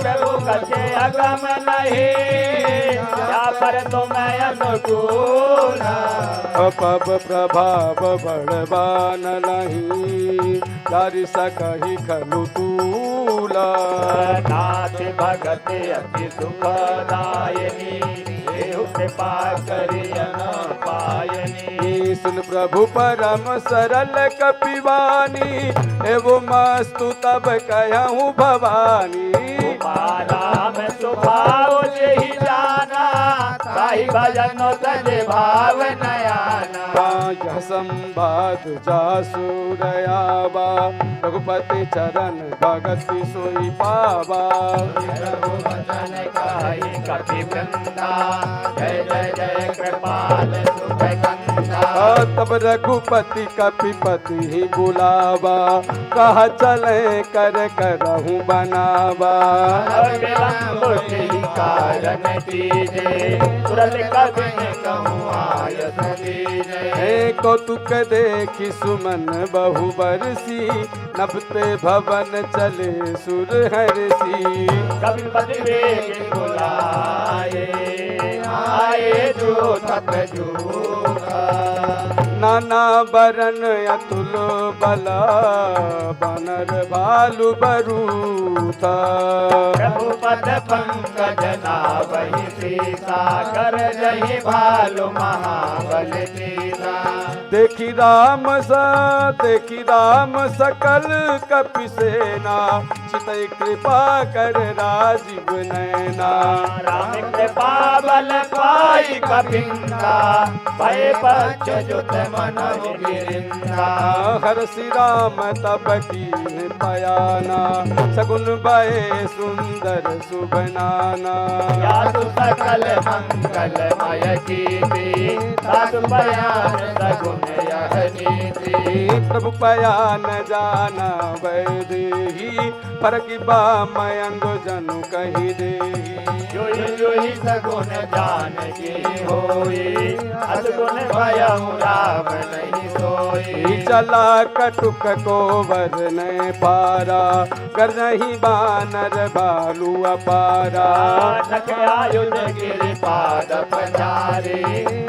प्रभु कछे अगम नहीं, या पर तुम अनुकूल। पब प्रभाव बड़बान नहीं दारि सकहि खलु तूला नाथ भगत अति सुखदायनी, देहु कृपा करियन पायनी। सुन प्रभु परम सरल कपिवानी एवं मस्तु तब कहूँ भवानी राम स्वभाव ही जाना, ताहि भजन तज भाव नयाना। यह संवाद जासुरयावा रघुपति चरण भगति सोई पावा वचन कहि कपि वृंदा, जय जय जय कृपाल सुख कंदा। तब रघुपति कपिपति ही बुलावा कहा चले कर करहूँ बनावा कारण कीजे, तुरंत कभी कहूँ आयत दीजे। कौतुक देखी सुमन बहु बरसी नभते भवन चले सुर हरसी कपिपति वेग बुलाए, आए जो तप जो नाना बरन अतुल बला बनर भालु बरूथा प्रभु पद पंकज नावहि सीता कर जहि भालु महाबल सीता देखी राम सकल कपि सेना चितई कृपा कर राजीव नैना राम कृपा बल पाई कपिंदा भय पक्ष जुत मनहु गिरिंदा हर श्री राम तब कीन पयाना सगुन भय सुंदर शुभनाना यादु सकल मंगलमय कीर्ति साधु बयान सगुन यह नीति प्रभु पयान जाना वैदेही पर की बामयंग जनु कही देही जोई जोई सगुन जान की होई असगुन भयउ राम नहीं सोई चला कटुक को वर न पारा कर नहीं बानर भालू अपारा नख आयुध गिरि पाद पधारे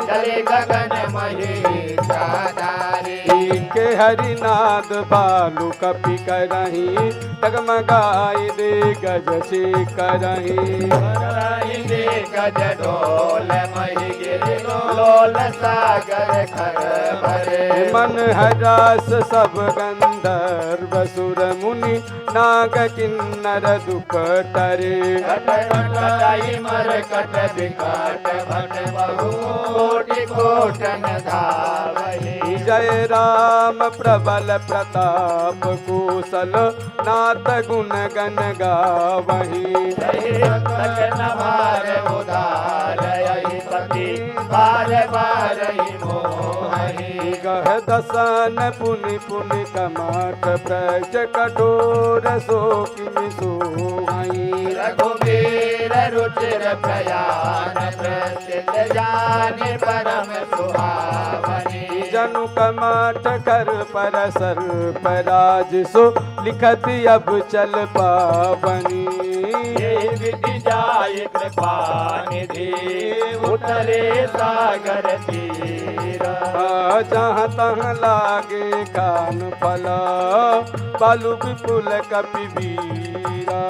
चले गगन मही चादारे के हरिनाद भालू कपि करही डगमगाई दे गज से करही दे गज डोल मही गिरि लोल सागर खर भरे मन हरास सब गंधर्व सुर मुनि नाग किन्नर दुख टरे कटाई मर कट विकट भट बहु कोटि कोटन धावहि जय राम प्रबल प्रताप कुशल नाथ गुण गण गावही सकन भार उदार यही पति बार बार ही मोहि गह दसन पुनि पुनि कमाठ प्रज कठोर सो किमि सोहई रघुवीर रुचिर प्रयान प्रसिद्ध जानि परम सुहावनी जनु कमाठ कर पर सर पराज सो लिखत अब चल पावनी विधि जाय कृपा निधि उतरे सागर तीर जहाँ तहाँ लागे कान फला बालू विपुल कपि वीरा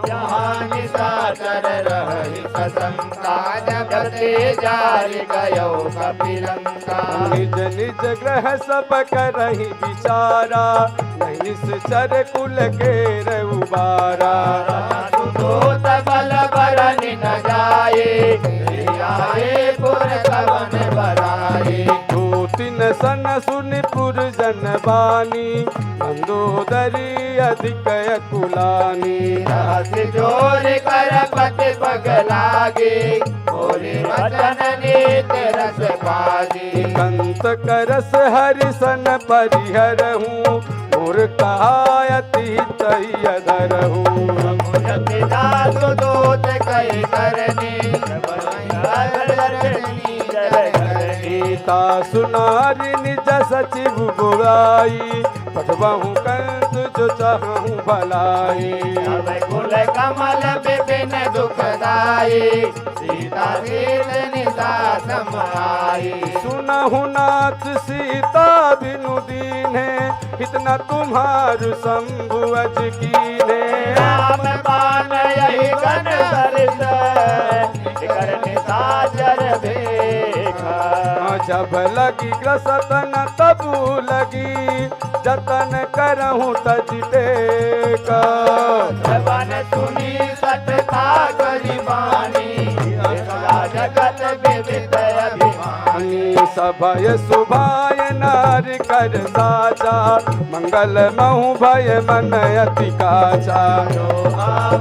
जहाँ निशाचर रहि सशंका जगते जारि गयो कपिलंका निज निज ग्रह सब करहि विचारा नहीं निश्चर कुल के उबारा सुदूत बल बरनि न जाए आए पुर कवन बराए दो तीन सन सुनि पुर जन बानी मंदोदरी अधिक कुलानी रहस जोर कर पति पग लागे बोले वचन नीत रस बाजी कंत करस हरिसन परिहर हूँ मोर कहायति तैयधर हूँ दूत कई करने गीता सुनारी निज सचिव बुराई पठबहु कंत जो चाहूँ भलाई अब कुल कमल विपिन दुखदाई सीता सीत निशा समाई सुनहु नाथ सीता बिनु दीन्हे इतना तुम्हार शंभु अज कीन्हे राम बाण यही गण सरित कर निशाचर देखा जब लगी ग्रसतन तबु लगी जतन करहूँ तज टेका जबन सुनी सतता गरीबानी जगत विदित अभिमानी सभय सुभाय नार कर साचा मंगल महु भय मन अति काचा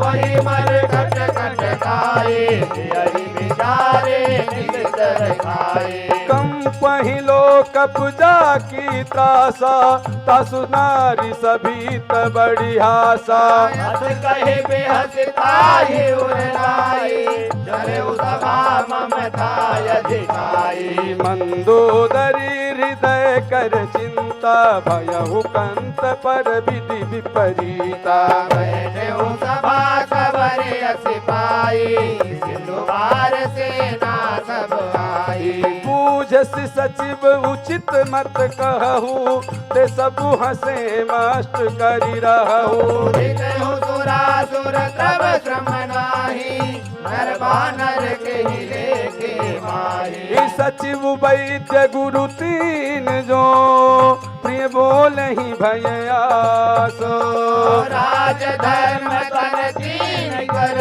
वही मर कट कट खाए हरि विचारे नितर खाए कम पहिलो कपजा की त्रासा तासु नारी सभी त बड़ी हासा हस कहे बेहस ताहि उरनाई चले सभा ममता अधिकाई मंदोदरी हृदय कर चिंता भयहु कंत पर विधि विपरीता। बैठे हूँ सभा खबर सिपाही, सिंधु पार सेना सब आई। पूजस सचिव उचित मत कहू, ते सब हंसे मस्त करी रहू। सुरासुर तब श्रम नाही, नर बानर के ही लेके माही। सचिव वैद्य गुरु तीन जो, प्रिय बोल ही भयासो। राज धर्म कर तीन कर,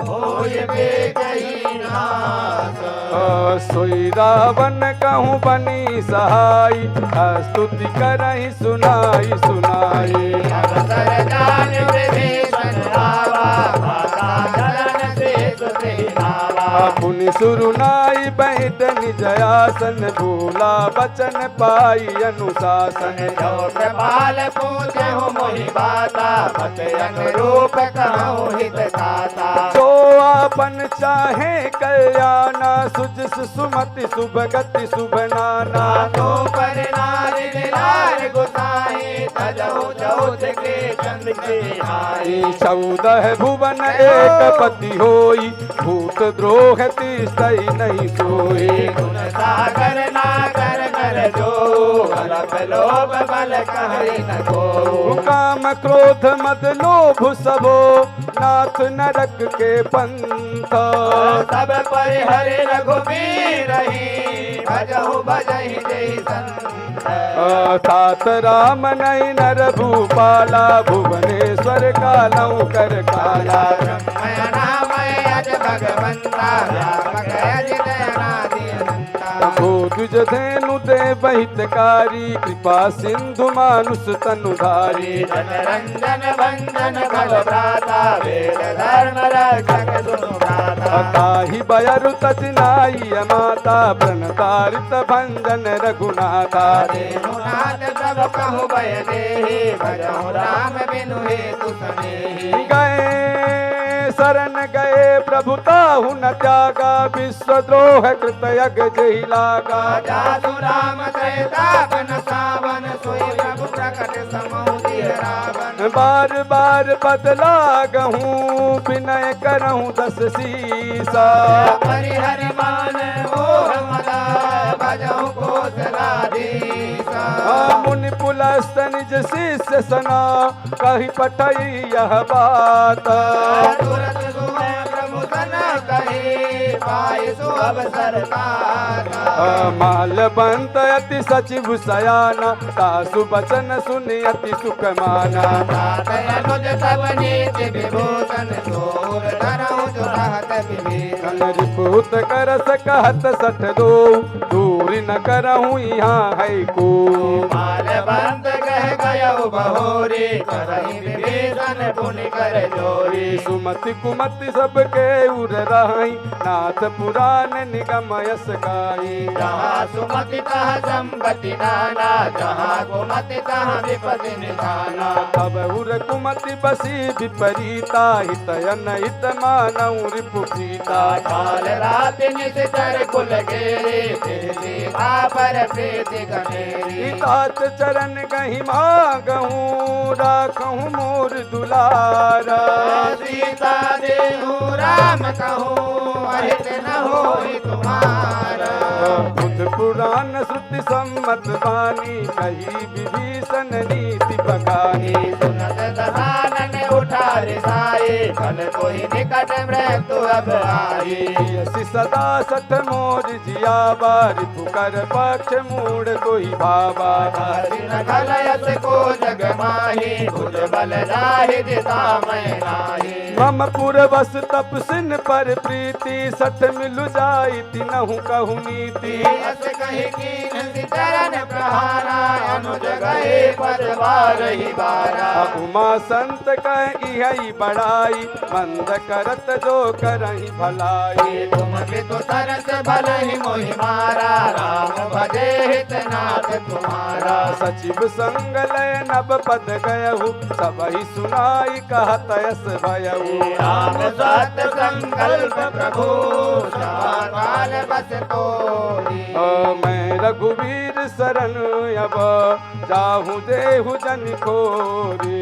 होय बेकही नास। सोई रावण कहूँ बनी सहाई, स्तुति करहि सुनाई सुनाई। अवसर जान विभीषण आवा, माता धरन से सुते नावा। पुनि सुरुनाई बैठ निज आसन, भूला बचन पाई अनुशासन। जो कृपाल पूछे हो मोहि बाता, मत अनुरूप कहूँ हित खाता। जो आपन चाहे कल्याण, सुजस सुमति शुभ गति शुभ नाना। तो पर नारी लार गुसाई, तजहु चौथ के चंद के आई। 14 भुवन एक पति होई, भूत द्रोह तिस्तई नहीं सोई। गुण सागर नागर नर जो, अलप लोभ बल कहे न को। काम क्रोध मद लोभ सबो, नाथ नरक के पंथ। सब परिहरि रघुबीर ही, भजहु भजहि जय संत। तात राम नहीं नर भूपाला, भुवनेश्वर कालऊ कर काला। ब्रह्मय नामय अज भगवंता, व्यापक अजित अनादि अनंता। भूतुज धेनु दे बहितकारी, कृपा सिंधु मानुष तनुधारी। जनरंजन भंजन भव भ्राता, वेद धर्म रक्षक सुनु भ्राता। ताहि बयरु तजनाई माता, प्रणतारित भंजन रघुनाथा। नाथ सब कहु भय देहि, भजहु राम बिनु हेतु सनेहि। गए शरण गए प्रभु ताहु न त्यागा, विश्वद्रोह कृत यज्ञ जहि लागा। जासु राम त्रैतापन सावन, सोई प्रभु प्रकट समौ दिय रावण। बार बार बदला गहूँ, विनय करहूँ 10 सीसा। परिहरि मान मोह मदा, भजहु कौशलाधीसा। मुनि पुलस्त निज शिष्य सना, कही पठई यह बात। तुरत सुमय प्रभु सन कही, पाइ सु अवसर पाता। मालबंत अति सचिव सयाना, तासु बचन सुनि अति सुख माना। अनुज सब नीति विभूषण, सूर धरहु जो रहत विभीषण। रिपुत करस कहत 62, दूरी न करहूँ यहाँ है को। मालबंत कह गयउ बहोरी, करहि विभीषण पुनि कर जोरी। सुमति कुमति सबके उर रहाई, नाथ पुराण निगम यस गाई। जहाँ सुमति तहाँ संपत्ति नाना, जहाँ कुमति तहाँ विपत्ति निधाना। तब उर कुमति बसी विपरीता, हितयन हित मानऊ रिपु प्रीता। काल रात निश्चर कुल घेरे, सीता पर प्रीति गनेरी। तात चरण गहि मागहूँ, राखहूँ मोर दुलारा। सीता देहु राम कहूँ, अहित न होई तुम्हारा। बुध पुराण श्रुति सम्मत बानी, कही विभीषण नीति बखानी। सुनत दसानन उठा रिसाए, कल कोई निकट मृत्यु अब आई। यसी सदा सठ मोर जियावा, रिपु कर पक्ष मूड कोई भावा। कलयस को जग माही, भुज बल जाहि दिशा मैं नाही। मम पुर बस तपसिन पर प्रीति, सठ मिलु जाई तिनहु कहु नीति। अस कहि कीन चरण प्रहारा, अनुज गए पद बारहि बारा। उमा संत कह इहई बड़ाई, मंद करत जो करहि भलाई। तुम पितु सरस भलहि मोहि मारा, राम भजे हित नाथ तुम्हारा। सचिव संग लय नब पद गयहु, सबहि सुनाई कहत यस भयहु। राम सत संकल्प प्रभु, काल बस तोरी। मैं रघुवीर शरण अब जाहु देहु जन खोरी।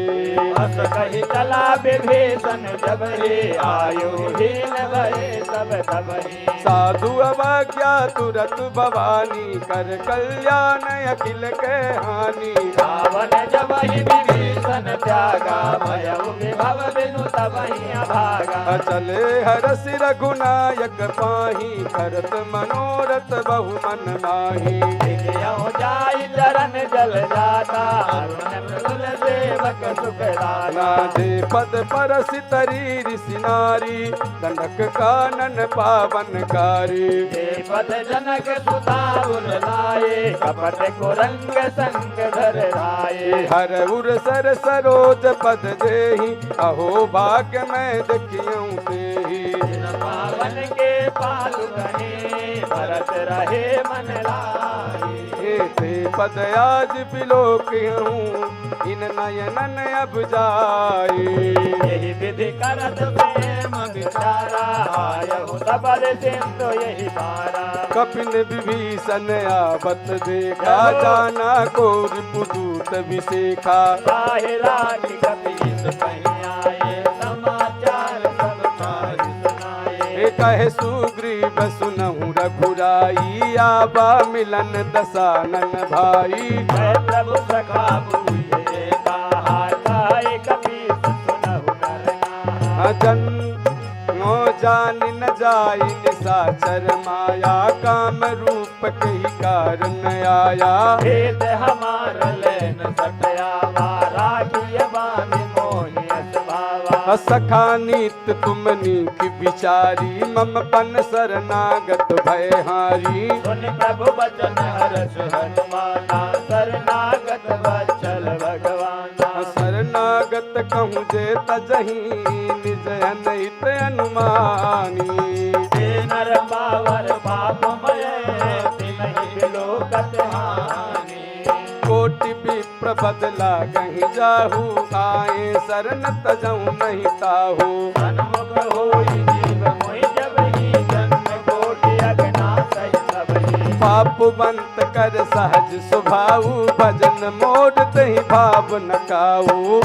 बस कही चला विभीषण जब ही आयु हीन भये सब तब ही। साधु अवज्ञा तुरत भवानी कर कल्याण अखिल के हानि। रावण जब ही विभीषण त्यागा भयउ विभव बिनु तब ही अभागा। चले हरस रघुनायक पाही करत मनोरथ बहु मन माही। यो जाई चरण जल जाता अरुण मृदुल सेवक सुखदाता। जे पद परस तरी ऋषि नारी दंडक कानन पावनकारी। जे पद जनक सुता लाए कपट को रंग संग धर राये। हर उर सर सरोज पद जेहि अहो भाग्य मैं देखियूं तेहि। जिन पावन के पालु गणे भरत रहे मन लाए। ते पद आज बिलोकहूँ इन नयनन अब जाए। यही विधि करत प्रेम विचारा आयहु सबल सिंधु यही पारा। कपिन विभीषण आवत देखा जाना को रिपुदूत विशेखा। साहिरा की कपीस कहीं आए समाचार सब कारी सुनाए। कहे सुग्रीव सुनहु रघुराई आबा मिलन दसानन भाई। प्रभु सखा बुझे कहा काहे कपीस सुनहु नरना। जन जान न जाई निशाचर माया काम रूप कही कारण आया। भेद हमार लेन सटया वारा की बानी मोहि असभावा। सखा नीत तुम नीक विचारी मम पन शरणागत भय हारी। सुन प्रभु वचन हरष हनुमाना शरणागत वत्सल भगवाना। शरणागत कहूँ जे तजही निज अनहित अनुमानी। नर बावर पाप मय तिनहि बिलोकत हानि। कोटि विप्र बदला कहीं जाहू आए शरण तजहु नहीं ताहू। सन्मुख होई जीव मोहि जब ही जन्म कोटि अगना सहि सब ही। पापवंत कर सहज स्वभाव भजन मोड़ तहि भाव न काऊ।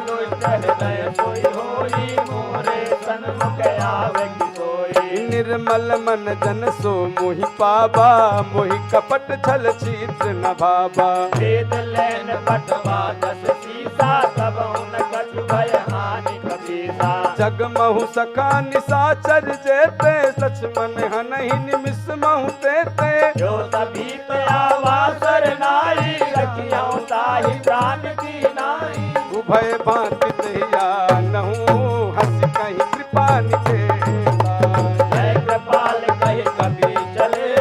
दुष्ट हृदय सोई होई मोरे सन्मुख आवे की सोई। निर्मल मन जन सो मोहि पावा मोहि कपट छल छिद्र न भावा। वेद लैन पटवा दस सीसा तब उन कछु भय हानि कपीसा। जग महु सखा निशाचर जेते सच मन हनहि निमिष महु तेते। जो सभी आवा सरनाई रखियो ताहि प्राण की नाई। उभय भांति दहिया नहु हंस कहीं कृपा निकेता। जय कृपाल कहि कभी चले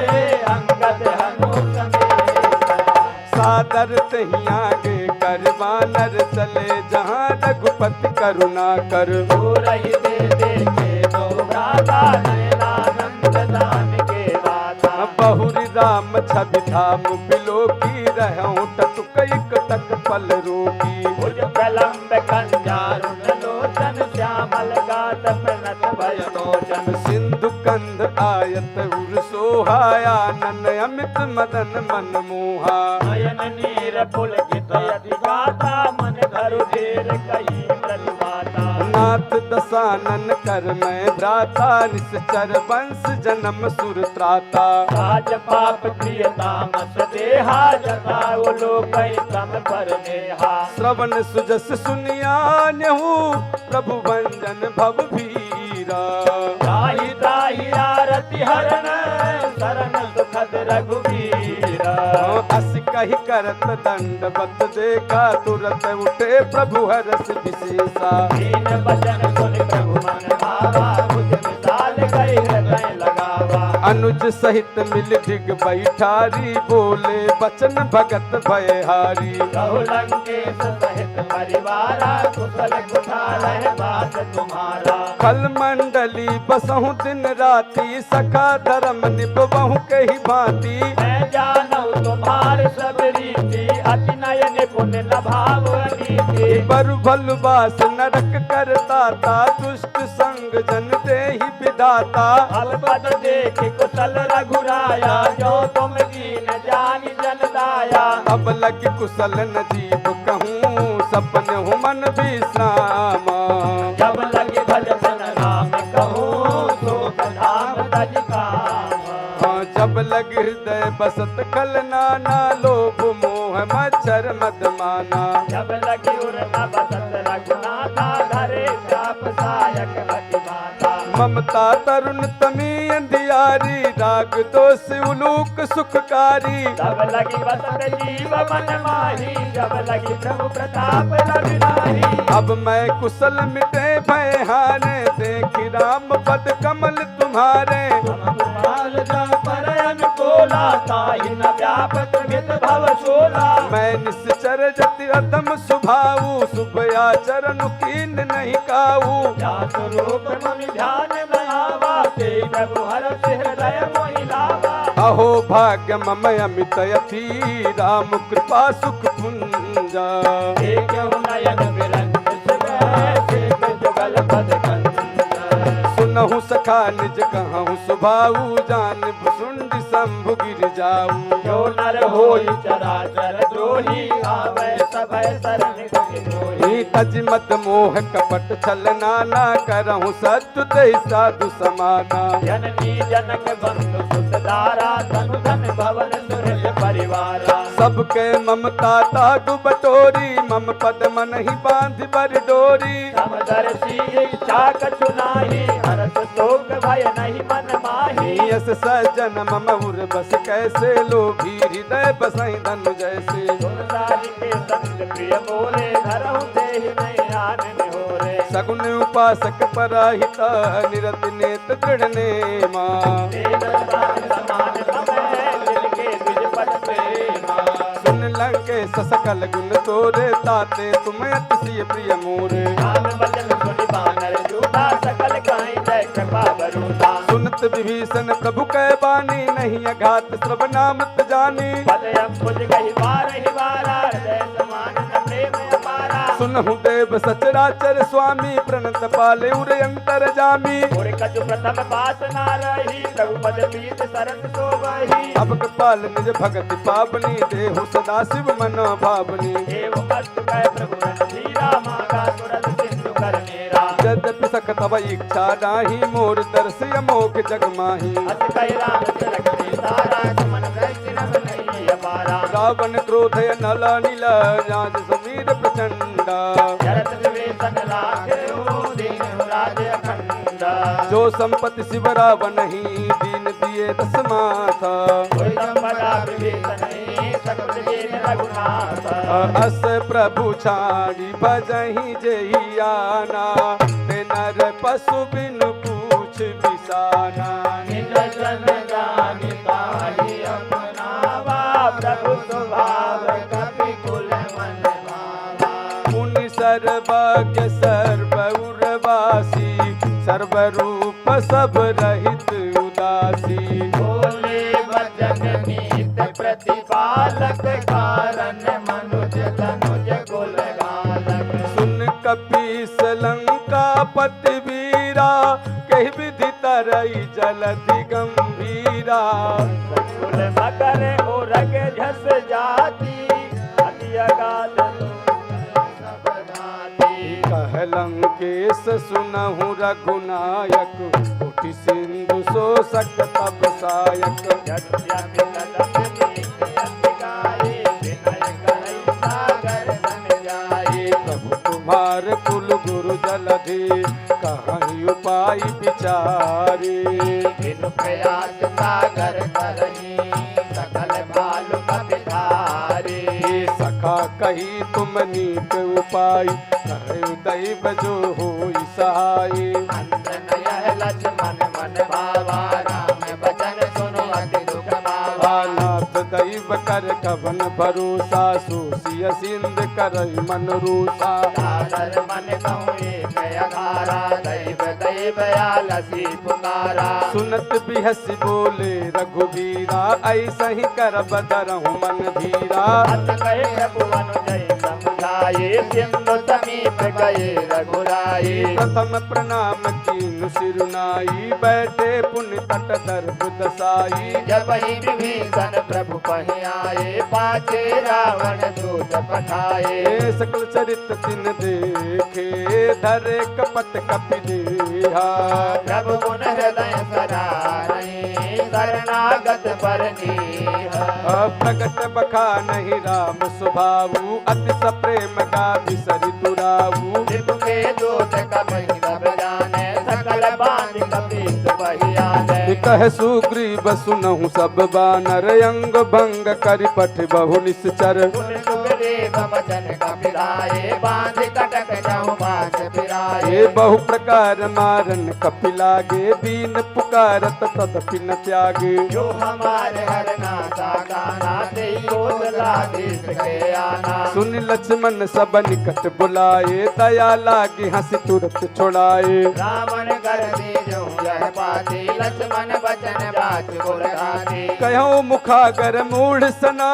अंगद हनु समेता। सादर तहि आगे कर बानर चले जहाँ रघुपति करुणा कर। पूरहि दे देखे दो भ्राता नयनानंद दान के दाता। बहुरी राम छवि धाम बिलोकी रहूं टटुक टक पल रोकी। भुज प्रलंब कंजारुण लोचन श्यामल गात प्रणत भय मोचन। सिंधु कंध आयत उर सोहाया नन अमित मदन मन मोहा। नयन नीर पुलकित यदि गाता मन धरु धीर कही प्रतिभाता। नाथ दसानन कर मैं भ्राता निश्चर वंश जन्म सुर त्राता। राज पाप प्रियता मस देहा जता वो लोक तम पर नेहा। श्रवण सुजस सुनियान्यहु प्रभु भंजन भव भीरा। ताहि ताहि आरति हरण शरण सुखद रघुवीरा। अस कही करत दंडवत देखा तुरत उठे प्रभु हरस विशेषा। दीन वचन सुन प्रभु मन भावा बुझ विशाल कहि हृदय लगावा। अनुज सहित मिल डिग बैठारी बोले बचन भगत भयहारी। कहु लंकेश सहित परिवारा कुशल कुठार है बात तुम्हारा। खल मंडली बसहु दिन राति सखा धर्म निभवहु कही भांति। मैं जानऊ तुम्हार सब रीति अति नयन पुण्य लभाव अनीति बरु भल बास नरक करता ता दुष्ट संग जन दे ही विधाता अलपद देख कुशल रघुराया जो तुम दीन जानी जन दाया अब लग कुशल न जीव कहूँ सपन हूँ मन विश्राम जब लगे भजन राम कहूँ शोक धाम तज काम हाँ, जब लग हृदय बसत कल नाना लोभ मोह मच्छर मद माना जब लगी उर्ना बसत रघुनाथा धरे चाप सायक अति माता ममता तरुण तमी अंधियारी राग दोष उलूक सुखकारी तब लगी बसत जीव मन माही जब लगी प्रभु प्रताप रवि नाही अब मैं कुशल मिटे भय हारे देख राम पद कमल तुम्हारे माल जा पर अनुकूला ताहि न व्यापत मित भव शोला मैं निश्चर जति अधम सुभाऊ शुभ आचरण कीन नहीं काऊ या स्वरूप मन ध्यान में आवा ते प्रभु हर हृदय मोहि लावा अहो भाग्य मम अमित यति राम कृपा सुख पुंजा एक नयन बिरंज शिव जुगल पद कंज सुनहु सखा निज कहूँ सुभाऊ जान भुसुंड शंभु गिर जाऊ जो नर होई चराचर द्रोही आवे सभय शरण द्रोही तज मत मोह कपट छल नाना करहु सत्य ते साधु समाना जननी जनक बंधु सुत दारा धनु धन भवन सुहृद परिवारा सबके ममता तागु बटोरी मम पद मन ही बांध बर डोरी समदर्शी इच्छा कछु नाही हरस शोक भय नहीं मन माही यस सजन मम उर बस कैसे लोभी हृदय बसई धनु जैसे गुणसारी के संग प्रिय मोरे धरहु देहि नहीं आनन होरे सगुन उपासक पराहिता निरत नेत दृढ़ नेमा तेज दान समान समय दिल के द्विज पद प्रेमा सुन लंके सकल गुण तोरे ताते तुम अतिशय प्रिय मोरे राम वचन सुनि बानर झूठा सकल काई जय कृपा बरूता सुनत विभीषण प्रभु कै बानी नहीं अघात श्रवनामत जानी पदयम पुज गहि बार ही बारा हृदय समान न प्रेम अपारा सुनहु देव सचराचर स्वामी प्रणत पाले उर अंतर जामी और कछु प्रथम वासना रही प्रभु पद पीत सरस शोभहि अब कृपाल निज भगति पावनी देहु सदा शिव मन भावनी एव कस्तु कह प्रभु रणधीरा मागा तुरत सिंधु कर मेरा यद्यपि सख तव इच्छा नाही मोर दर्शय मोख जग माही अस कह राम तिलक सारा सुमन वैष्णव नहीं अपारा रावण क्रोधय नल नील जाज समीर प्रचंडा जरत विवेचन लागे ओ दीन राज अखंड जो संपत्ति शिव रावण ही दीन दिए दस माथा कोई संपदा विवेचन नहीं सकल दीन रघुनाथ अस प्रभु छाड़ी भजही जही आना ते नर पशु बिनु पूछ बिसाना निज जन जानि ताहि अपनावा प्रभु स्वभाव कपि कुल मन भावा मुनि सर्वज्ञ सर्व उर्वासी सर्वरूप सब रहित उदासी बोले वचन नीत प्रतिपालक कारण मनुज तनुज कुल गालक सुन कपीस लंका पति वीरा कही विधि तरई जलधि गंभीरा कुल मकर उरग झस जाती अति अगाध सब गाती कहलंकेश सुनहु रघुनायक कोटि सिंधु शोषक तब सायक यद्यपि तदपि नीति गाये विनय करई सागर सन जाये प्रभु तुम्हार कुल गुरु जलधि कहीं उपाय विचारी बिनु प्रयास सागर करही सकल भालु कपिधारी सखा कही तुम नीक उपाय कहे दैव जो हो सहाय अंत यह लक्ष्मण मन भावा राम वचन सुनो अति दुख भावा नाथ दैव कर कवन भरोसा सोसिय सिंध कर मन रूसा सादर मन कहूँ एक अधारा दैव दये बयालसी पुकारा। सुनत भी हंस बोले रघुबीरा, ऐसा ही कर बदरहु मन धीरा। अत कहे रघुवन जय समझाए, सिंधु समीप गए रघुराई। प्रथम प्रणाम कीनु सिरुनाई, बैठे पुण्य तट दर्भ दसाई। जब ही विभीषण प्रभु पहि आए, पाछे रावण दूत पठाए। ए सकल चरित तिन देखे, धरे कपट कपि देहा। प्रभु गुण हृदय सरारई, शरणागत परनीह। प्रगट बखा नहीं राम सुभाऊ, अति सप्रेम गा बिसरि दुराऊ। विभु के दूत कपि सब जाने, सकल बांध कपीस बहि आने। कह सुग्रीव सुनहु सब बानर, अंग भंग करि पठ बहु निश्चर। सुन सुग्रीव बचन कपिलाए, बांध कटक जाऊं बास फिराए। ये बहु प्रकार मारन कपि लागे, दीन पुकारत तदपि न त्यागे। जो हमारे हरना सागाना, तेई ओत लाधीस के आना। सुन लक्ष्मण सब निकट बुलाए, दया लागे हंसी तुरत छोड़ाए। रावण कर दीजो यह पाती, लक्ष्मण बचन बात गुरगाती। कहूँ मुखागर मूढ़ सना,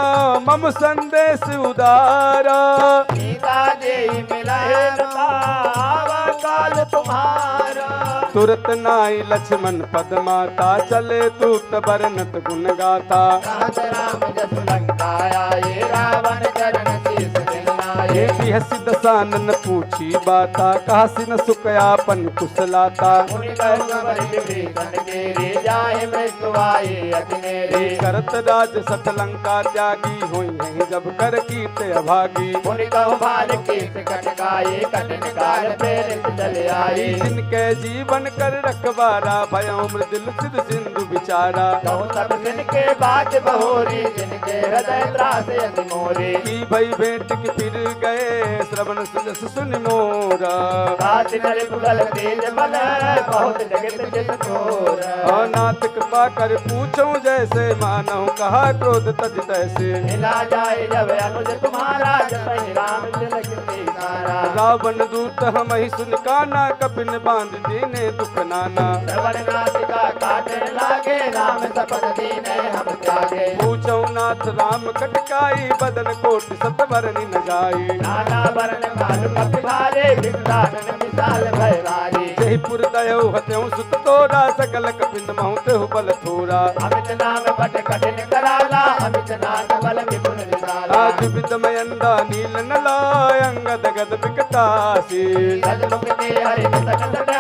मम संदेश उदारा। सीता देहि मिलाए आवा काल तुम्हारा। तुरत नाई लक्ष्मण पद माता, चले दूत बरनत गुण गाथा। कहत राम जस लंका आए, रावण चरण शीस दिलाए। ये भी हसी दसानन पूछी बाता, कासी न सुकयापन कुशलाता। मुनि कहु अवर विभीषण केरे, जाहि मृत्यु आए अति नेरे। करत राज सठ लंका त्यागी, होई हैं जब कर कीर्त अभागी। मुनि कहु भाल कीस कटकाए, कठिन काल प्रेरित चले आए। जिनके जीवन कर रखवारा, भयों मृदुल सिद्ध सिंधु विचारा। कहु सब दिन के बात बहोरी, जिनके हृदय त्रास अति मोरे। की भई भेंट की फिर गए, श्रवण सुजस सुन मोरा। साथ नर कुशल तेज बल, बहुत जगत जित चोर। नाथ कृपा कर पूछूं जैसे, मानहु कहा क्रोध तज तैसे। मिला जाए जब अनुज तुम्हारा, जपहि राम तिलक सारा। रावण दूत हम ही सुन काना, कपिन बांध दीने दुख नाना। श्रवण नासिका काटे लागे, राम सपथ दीने हम त्यागे। पूछो नाथ राम कटकाई, बदन कोटि सतवरनि न जाई। नाना वरण काल कपि भारे, विकटानन विशाल भय भारी। जयपुर दयो हत्यों सुत तोरा, सकल कपिन महु तेहु बल थोरा। अमित नाम बट कठिन कराला, अमित नाम बल विपुल विशाला। आज विदमयंदा नील नलाय, अंगद गद विकटासी। सजमुख ते हरि सट सट,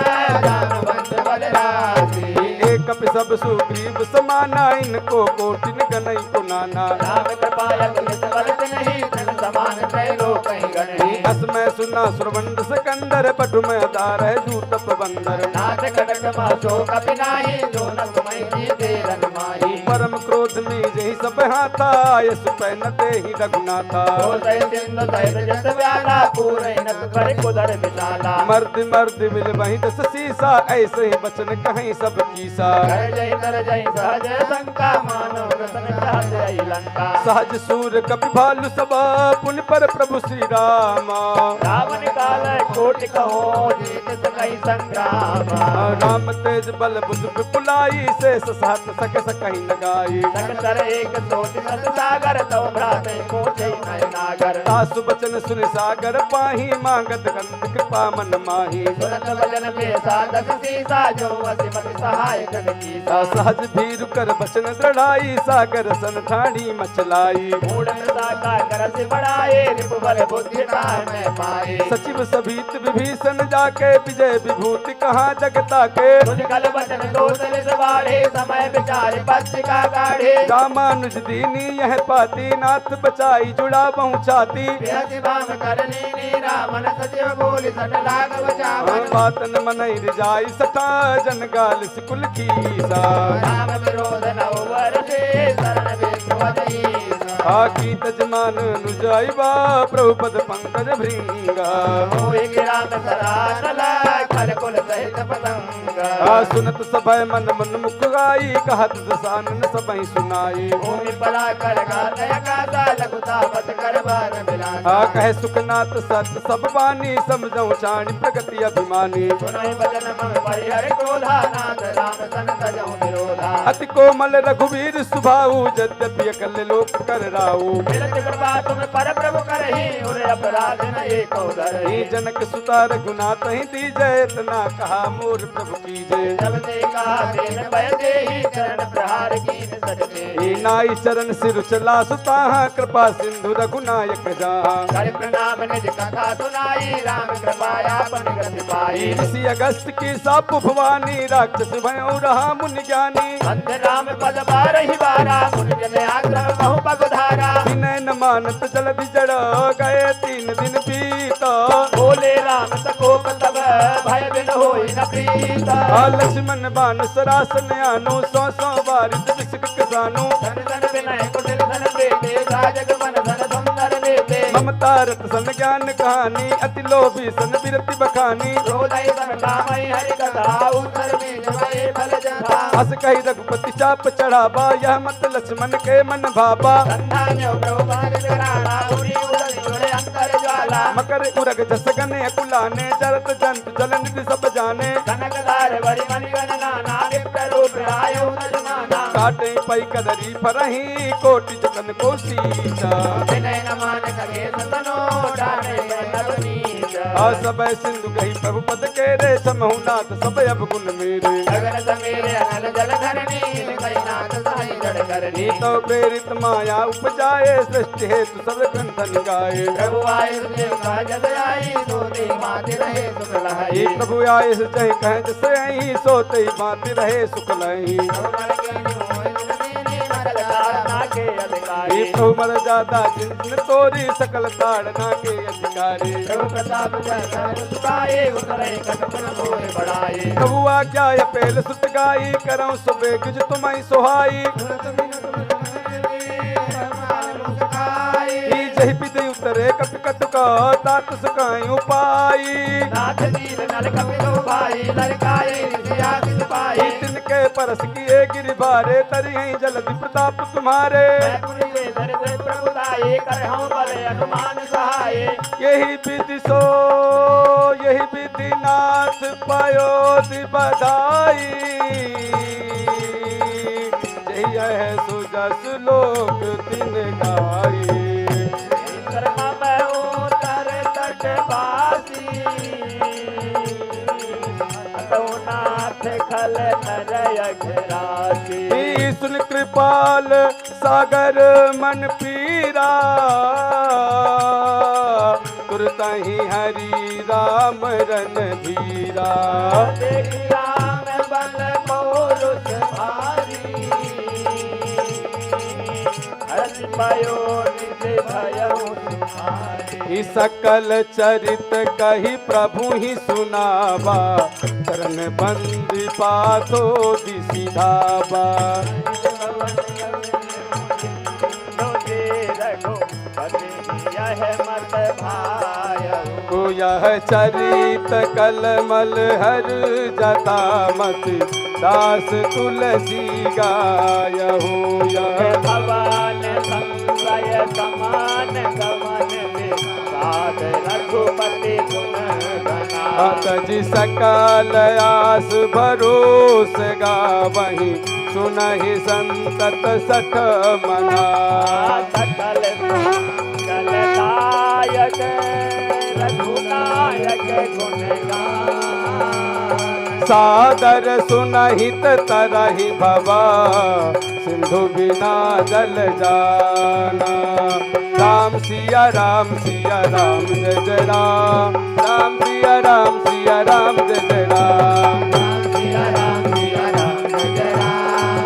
जानवंत बल राशि। एक कपि सब सुग्रीव समाना, इनको कोटिन गनई को नाना। राम कृपायक नित बलत नहीं, तन समान त्रैलोक कहीं गणे। असमय सुना सुरवंद सिकंदर, पटु में अदार है जूत प्रबंदर। नाथ खड़ग मासो कपि नाही, जो न तुम्हें जीते रन माही। परम क्रोध में जही सब हाथा, यस पै न देहि रघुनाथा। तो तय सिंधु सहित जस व्याला, पूरे नत कर कुदर विशाला। मर्द मर्द मिल वही दस सीसा, ऐसे ही बचन कहीं सब कीसा। कर जय तर जय सहज शंका, मानव रतन चाहत आई लंका। सहज सूर कपि भालु सबा, पुन पर प्रभु श्री रामा। रावण काल कोटि कहो, जीत सकई संग्राम। राम तेज बल बुध विपुलाई, शेष सहत सक सकहि लगाई। सकतर एक सोच सत सागर, तव भ्राते कोचै नय नागर। तासु बचन सुन सागर पाही, मांगत गंध कृपा मन माही। सुनत भजन में साधक सीसा, जो असिमत सहाय कन कीसा। सहज भीरु कर बचन दृढ़ाई, सागर सन ठाणी मचलाई। मूढ़न साका करस बढ़ाए, रिपु बल बुद्धि में पाए। सचिव सभीत विभीषण जाके, विजय विभूति कहाँ जगता के। तुझ कल बचन दो तल सवारे, समय विचार पत्रिका गाढ़े। रामानुज दीनी यह पाती, नाथ बचाई जुड़ा बहु छाती। बेहति बाम करनी नी, रावण सचिव बोल सट लाग बचावन। बातन मनई रिजाई सठा, जन गाल सिकुल कीसा। राम विरोध नव वर्षे, शरण विष्णु अधीसा। आकी तजमान नुजाइबा, प्रभु पद पंकज भृंगा। मोहि गिरात सरानला, खल कुल सहित पतंग। सुनत सभय मन मन मुख गाई, कहत दसानन सबहि सुनाई। भूमि पला कर गात आकाशा, लघुता पथ कर बार बिलासा। कहे सुखनाथ सत सब बानी, समझौ चाणी प्रगति अभिमानी। सुनहि बचन मम परिहर क्रोधा, नाथ राम सन तजौ विरोधा। अति कोमल रघुवीर सुभाऊ, यद्यपि अकल लोक कर राऊ। मिलत कृपा तुम पर प्रभु करहि, उर अपराध न एको धरहि। जनक सुता रघुनाथ ही दीजय, इतना कहा मोर प्रभु कीजय। जब ते कहा तेन भय देहि, चरण प्रहार कीन सट देहि। नाई चरण सिर चला सुताहा, कृपा सिंधु रघुनायक जहाँ। कर प्रणाम निज कथा सुनाई, राम कृपा आपन गति पाई। ऋषि अगस्त की साप भवानी, राक्षस भयो रहा मुनि ज्ञानी। अंत राम पद बारहि बारा, मुनि जन आग्रह बहु पगधारा। विनय न मानत जलधि जड़, गए 3 दिन बीत। बोले राम सकोप तब, भय बिन होई न प्रीत। लक्ष्मण बान सरासन आनो, 100 बारित विषक किसानो। धन धन विनय कुटिल धन प्रेते, साजग मन धन सुंदर लेते। ममता रत सन ज्ञान कहानी, अति लोभी सन बिरति बखानी। हृदय सन कामई हरि कथा, उत्तर बीज भये फल जथा। हस कही रघुपति चाप चढ़ावा, यह मत लक्ष्मण के मन भावा। संधान्यो प्रभु भाग करारा, उरी उड़न जुड़े अंतर ज्वाला। मकर उरग जस गने कुलाने, जरत जंतु जल निधि सब जाने। कनकदार बड़ी मणिगण नाना, विप्र रूप आयो तजमाना। काटे पई कदरी फरही, कोटि जतन को सीता। विनय न मान कहे सतनो, डाले नर नीच। सबय सिंधु कही प्रभु पद के रे, समहु नाथ सब अब गुण मेरे। गगन समेरे अनल जल धरणी, कई नाथ सहाय जड़ करनी। तो प्रेरित माया उपजाए, सृष्टि हेतु सब ग्रंथन गाए। प्रभु आये देव का जद आई, सोते माते रहे सुख लहाई। प्रभु आये जय कह जसे आई, सोते बात रहे सुख लही। प्रभु मर जाता जिन तोरी, सकल ताड़ना के अधिकारी। प्रभु प्रताप सुताए, उतरे कटपन मोहे बढ़ाए। प्रभु आज्ञा पेल सुत गाई, करऊं सुबे गुज तुम्हारी सोहाई। जही विधि उतरे कपि कटुका, तात सुकाई उपाई। नाथ दीन नल कपिलो भाई, ललकाए ऋषि आदित पाई। तिनके परस किए गिरि भारे, तरिहि जलधि प्रताप तुम्हारे। मैं पुनि वे दरिद्र प्रभुताए, करहूं बल अनुमान सहाय। यही विधि नाथ पायो दि बधाई। जही है सुजस लोक तिन गाई। खल सुन कृपाल सागर मन पीरा, तुरतहि हरि राम रन धीरा। राम बल पौरुष भारी, हरि भयो निज भयउ तुम्हारी। सकल चरित कही प्रभु ही सुनावा, चरण बंदी पाथो दिसी धावा। यह चरित कलमल हर जता मत, दास तुलसी गायहु। यह भवन संशय समान गमन में, साध रघुपति गुण गना। तजि सकल आस भरोस गावहि, सुनहि संतत सठ मना। सकल कलदायक रघुनायक गुण गान। सादर सुनहित तरहि भवा, सिंधु बिना जल जाना। राम सिया राम जय जय राम। राम सिया राम जय जय राम। राम सिया राम जय जय राम।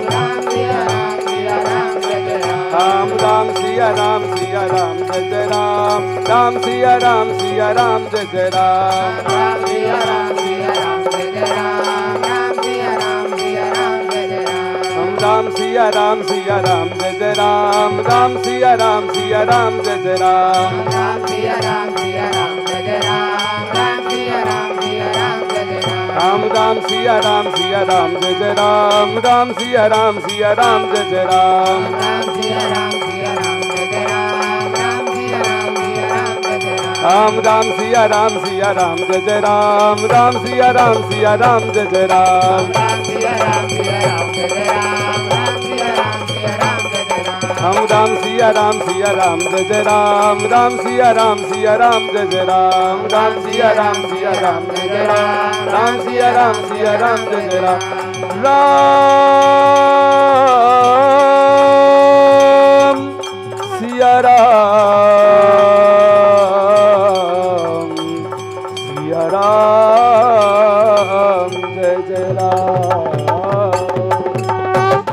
राम सिया राम जय जय राम। राम राम सिया राम जय जय राम। राम सिया राम जय जय राम। राम सिया राम जय जय राम। राम सिया राम जय जय राम। राम सिया राम जय जय राम। राम सिया राम जय जय राम। राम सिया राम जय जय राम। राम सिया राम जय जय राम। राम राम सिया राम जय जय राम राम सिया राम जय जय राम राम सिया राम जय जय राम राम सिया राम जय जय राम राम राम सिया राम जय जय राम राम सिया राम जय जय राम राम सिया राम जय जय राम राम सिया राम जय जय राम हम राम सिया राम जय जय राम राम सिया राम जय जय राम राम सिया राम जय जय राम राम सिया राम जय जय राम राम सिया राम